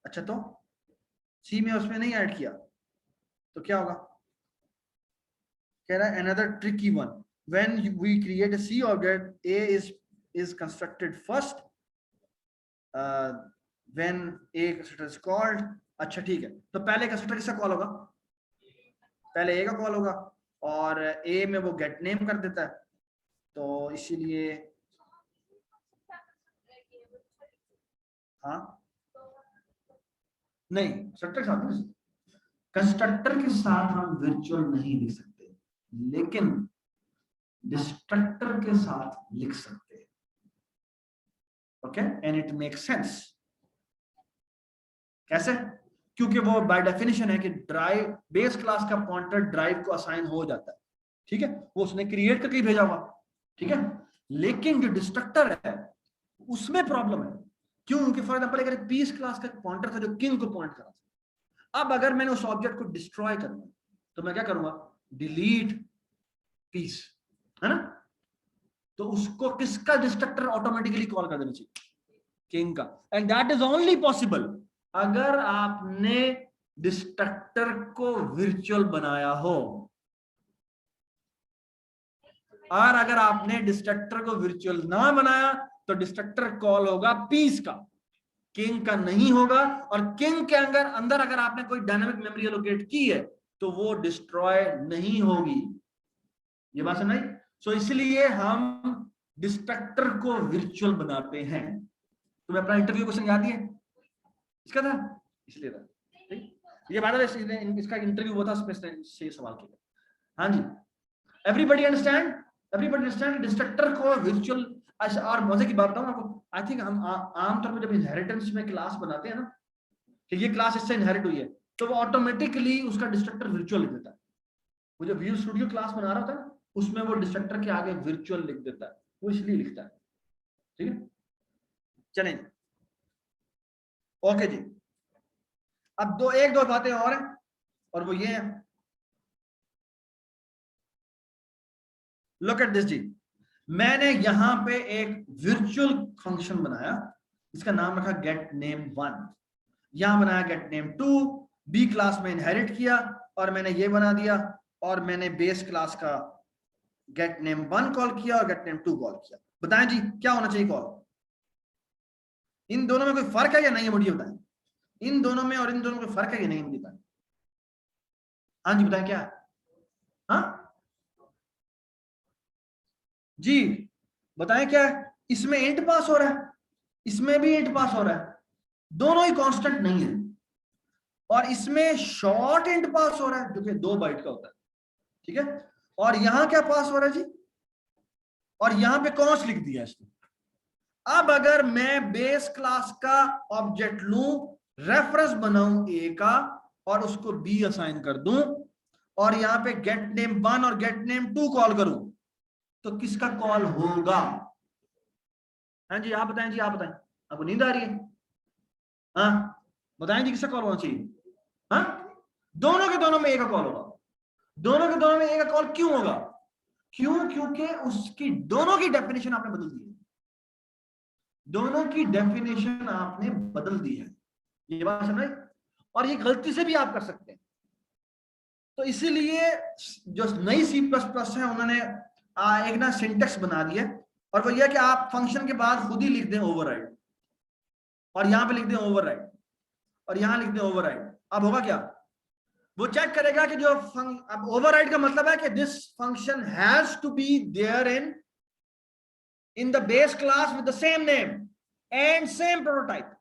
अच्छा तो सी में उसमें नहीं ऐड किया तो क्या होगा? कह रहा है another tricky one, when we create a C object A is constructed first when A constructor is called. अच्छा ठीक है, तो पहले कंस्ट्रक्टर किसका कॉल होगा? पहले ए का कॉल होगा और ए में वो गेट नेम कर देता है, तो इसीलिए हाँ नहीं कंस्ट्रक्टर के साथ हम वर्चुअल नहीं लिख सकते, लेकिन डिस्ट्रक्टर के साथ लिख सकते हैं। Okay, and it make sense. कैसे? क्योंकि वो बाय डेफिनेशन है कि ड्राइव बेस क्लास का पॉइंटर ड्राइव को असाइन हो जाता है, ठीक है, वो उसने क्रिएट करके भेजा हुआ, ठीक है। लेकिन जो डिस्ट्रक्टर है उसमें प्रॉब्लम है, क्योंकि फॉर एग्जांपल अगर पीस क्लास का पॉइंटर था जो किंग को पॉइंट कर रहा था, अब अगर मैंने उस ऑब्जेक्ट को डिस्ट्रॉय करना तो मैं क्या करूंगा? डिलीट पीस, है ना, तो उसको किसका डिस्ट्रक्टर ऑटोमेटिकली कॉल कर देना चाहिए? किंग का। And that is only possible अगर आपने डिस्ट्रक्टर को वर्चुअल बनाया हो, और अगर आपने डिस्ट्रक्टर को वर्चुअल ना बनाया तो डिस्ट्रक्टर कॉल होगा पीस का, किंग का नहीं होगा। और किंग के अंदर अगर आपने कोई डायनामिक मेमोरी एलोकेट की है तो वो डिस्ट्रॉय नहीं होगी। ये बात समझ आई? सो इसलिए हम डिस्ट्रक्टर को वर्चुअल बनाते हैं। तुम्हें अपना इंटरव्यू क्वेश्चन याद है इसका था, इसलिए था, ठीक। ये बात है, इसका इंटरव्यू हुआ था, उसमें से सवाल किया। हाँ जी, everybody understand? Everybody understand destructor को वर्चुअल। अच्छा, और मजे की बात बताऊं आपको, आई थिंक हम आमतौर पर जब इनहेरिटेंस में क्लास बनाते हैं ना कि ये क्लास इससे इनहेरिट हुई है, तो वो ऑटोमेटिकली उसका डिस्ट्रक्टर वर्चुअल लिख देता है। वो जो व्यू स्टूडियो क्लास बना रहा होता है ना, उसमें वो डिस्ट्रक्टर के आगे वर्चुअल लिख देता है, वो इसलिए लिखता है, ठीक है। चलें, ओके जी। अब एक दो बातें और हैं, और वो ये है, लुक एट दिस जी। मैंने यहां पे एक वर्चुअल फंक्शन बनाया, इसका नाम रखा गेट नेम 1। यहां बनाया गेट नेम 2, बी क्लास में इनहेरिट किया, और मैंने ये बना दिया, और मैंने बेस क्लास का गेट नेम 1 कॉल किया और गेट नेम 2 कॉल किया। बताएं जी क्या होना चाहिए कॉल? इन दोनों में कोई फर्क है या नहीं है? मुझे बताएं, इन दोनों में और इन दोनों में कोई फर्क है या नहीं? मुझे बताएं। हाँ जी बताएं क्या है? हाँ जी बताएं क्या है? इसमें इंट पास हो रहा है, इसमें भी इंट पास हो रहा है, दोनों ही कांस्टेंट नहीं है। और इसमें शॉर्ट इंट पास हो रहा है जो कि 2 बाइट का होता है, ठीक है। और यहां क्या पास हो रहा है जी? और यहां पे कॉन्स लिख दिया इसने। अब अगर मैं बेस क्लास का ऑब्जेक्ट लूं, रेफरेंस बनाऊं ए का, और उसको बी असाइन कर दूं, और यहां पे गेट नेम 1 और गेट नेम 2 कॉल करूं, तो किसका कॉल होगा? हाँ जी आप बताएं जी, आप बताएं, आपको नींद आ रही है? हाँ बताएं जी किसका कॉल होना चाहिए? हाँ दोनों के दोनों में ए का कॉल होगा। दोनों के दोनों में ए का कॉल क्यों होगा? क्यों? क्योंकि उसकी दोनों की डेफिनेशन आपने बदल दी है, दोनों की डेफिनेशन आपने बदल दी है। ये बात समझ? और ये गलती से भी आप कर सकते हैं। तो इसीलिए जो नई C++ है उन्होंने एक ना सिंटेक्स बना दिया, और वो ये कि आप फंक्शन के बाद खुद ही लिख दें ओवरराइड, और यहां पे लिख दें ओवरराइड, और यहां लिख दें ओवरराइड। अब होगा क्या? वो चेक करेगा कि जो अब ओवरराइड का मतलब है कि this function has to be there in the base class with the same name and same prototype,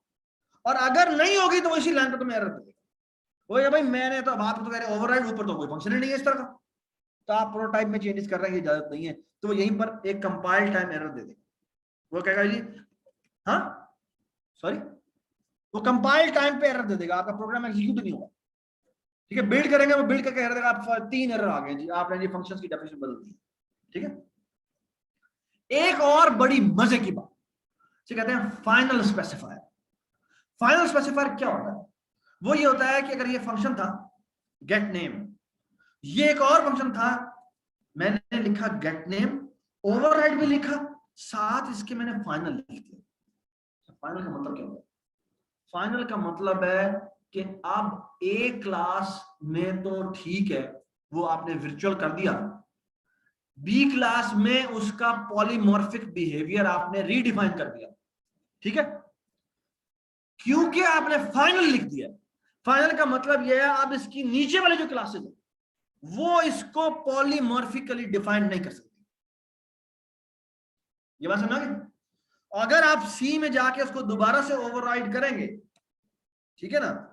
और अगर नहीं होगी तो इसी लाइन पर तुम्हें एरर देगा। वो भाई मैंने तो बात तो कह रहे ओवरराइड, ऊपर तो कोई फंक्शन ही नहीं है इस तरह का, तो आप प्रोटोटाइप में चेंजेस कर रहे हैं, इजाजत नहीं है, तो वो यहीं पर एक कंपाइल टाइम एरर दे देगा। वो कहेगा जी हाँ सॉरी, वो कंपाइल टाइम पे एरर दे देगा, आपका प्रोग्राम एग्जीक्यूट नहीं होगा, ठीक है। बिल्ड करेंगे, वो बिल्ड करके एरर देगा, आप 3 एरर आ गए जी, आपने जी फंक्शंस की डेफिनेशन बदल दी, ठीक है। एक और बड़ी मजे की बात, कहते हैं फाइनल स्पेसिफायर। फाइनल स्पेसिफायर क्या होता है? वो ये होता है कि अगर ये फंक्शन था गेट नेम, ये एक और फंक्शन था, मैंने लिखा गेट नेम, ओवरराइड भी लिखा, साथ इसके मैंने फाइनल लिख दिया। फाइनल का मतलब क्या होता है? फाइनल का मतलब है कि अब ए क्लास में तो ठीक है, वो आपने वर्चुअल कर दिया, बी क्लास में उसका पॉलीमॉर्फिक बिहेवियर आपने रीडिफाइन कर दिया, ठीक है, क्योंकि आपने फाइनल लिख दिया। फाइनल का मतलब यह है अब इसकी नीचे वाले जो क्लासेस है वो इसको पॉलीमॉर्फिकली डिफाइन नहीं कर सकती। ये बात समझोगे? अगर आप सी में जाके उसको दोबारा से ओवरराइड करेंगे, ठीक है ना,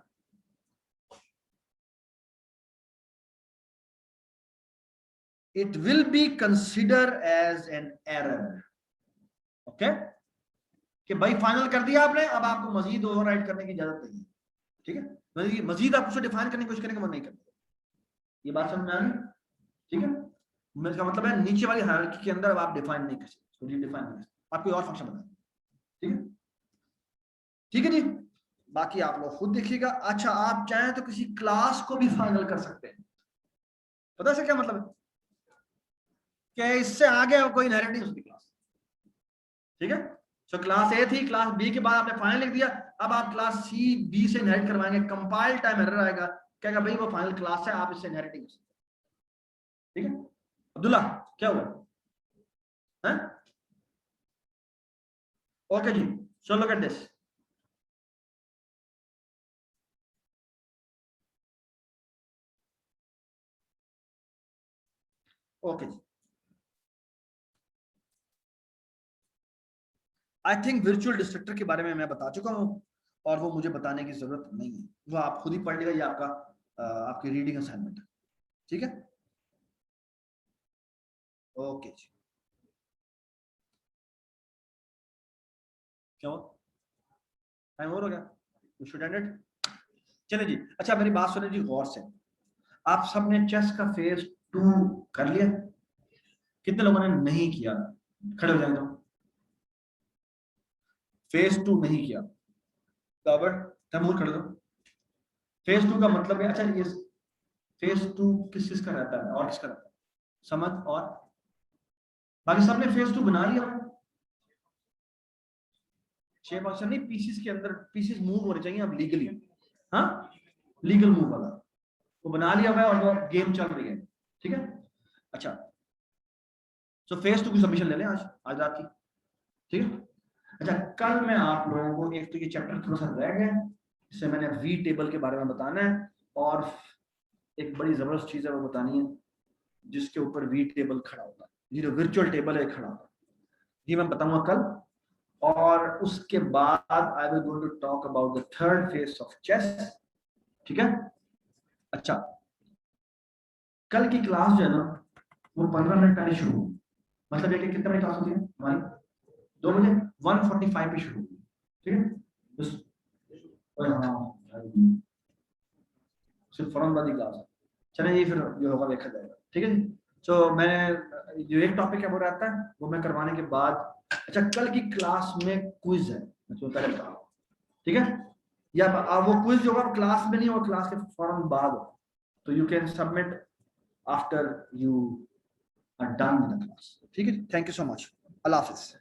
it will be considered as an error. Okay, कि भाई फाइनल कर दिया आपने, अब आपको मजीद ओवरराइड करने की इजाजत नहीं है, ठीक है, मजीद आप उसको डिफाइन करने की कोशिश करेंगे, मन नहीं करते। ये बात समझ में आ गई? ठीक है, इसका मतलब है नीचे वाली हायरार्की के अंदर अब आप डिफाइन नहीं कर सकते, रीडिफाइन नहीं कर सकते, आप कोई और फंक्शन बनाएं, ठीक है, ठीक है जी। बाकी आप लोग खुद देखिएगा। अच्छा, आप चाहें तो किसी क्लास को भी फाइनल कर सकते हैं। पता है क्या मतलब है? कि इससे आगे कोई इनहेरिट नहीं उसकी क्लास, ठीक है। सो क्लास ए थी, क्लास बी के बाद आपने फाइनल लिख दिया, अब आप क्लास सी बी से इनहेरिट करवाएंगे, कंपाइल टाइम एरर आएगा, कहेगा भाई वो फाइनल क्लास है, आप इससे इनहेरिट नहीं कर सकते, ठीक है। अब्दुल्ला क्या हुआ है? ओके जी, so look at this. Okay जी, आई थिंक वर्चुअल डिस्ट्रक्टर के बारे में मैं बता चुका हूं और वो मुझे बताने की जरूरत नहीं है, वो आप खुद ही पढ़ लीजिए, ये आपका आपकी रीडिंग असाइनमेंट है, ठीक है। ओके जी, क्या हुआ? टाइम ओवर हो गया? You should and it. चलिए जी, अच्छा मेरी बात सुनिए जी गौर से। आप सबने चेस का फेज 2 कर लिया? कितने लोगों ने नहीं किया? खड़े हो जाएंगे। फेज 2 नहीं किया, रॉबर्ट तैमूर खड़े दो। फेज 2 का मतलब है, अच्छा ये फेज 2 किस किस का रहता है और किसका रहता है? समझ और बाकी सबने फेज 2 बना लिया? 6 नहीं, पीसीस के अंदर पीसीस मूव होने चाहिए अब लीगली, हाँ, लीगल मूव वाला वो बना लिया हुआ है और वो गेम चल रही है, ठीक है। अच्छा, सो फेज 2 की सबमिशन ले लें आज आज रात की, ठीक है। अच्छा, कल मैं आप लोगों को एक तो ये चैप्टर थोड़ा सा रह गया, इससे मैंने वी टेबल के बारे में बताना है और एक बड़ी जबरदस्त चीज है वो बतानी है, जिसके ऊपर वी टेबल खड़ा होता है, ये जो वर्चुअल टेबल है खड़ा होता है, ये मैं बताऊंगा कल। और उसके बाद I will going to talk about the third phase of chess, ठीक है। अच्छा, कल की क्लास जो है ना वो 15 मिनट पहले शुरू होगी, मतलब ये कि कितने बजे क्लास होती है हमारी? 2 बजे 1:45 पे शुरू होगी, ठीक है। हाँ, सिर्फ फौरन बाद ही क्लास है। चलिए ये फिर जो होगा देखा जाएगा, ठीक है जी। तो मैं जो एक टॉपिक है वो रहता है वो मैं करवाने के बाद, अच्छा कल की क्लास में क्विज है, मैं पहले बता रहा हूँ, ठीक है। या वो क्विज जो होगा क्लास में नहीं होगा, क्लास के फौरन बाद होगा, तो you can submit after you are done with the class, ठीक है। थैंक यू सो मच, अल्लाह हाफिज।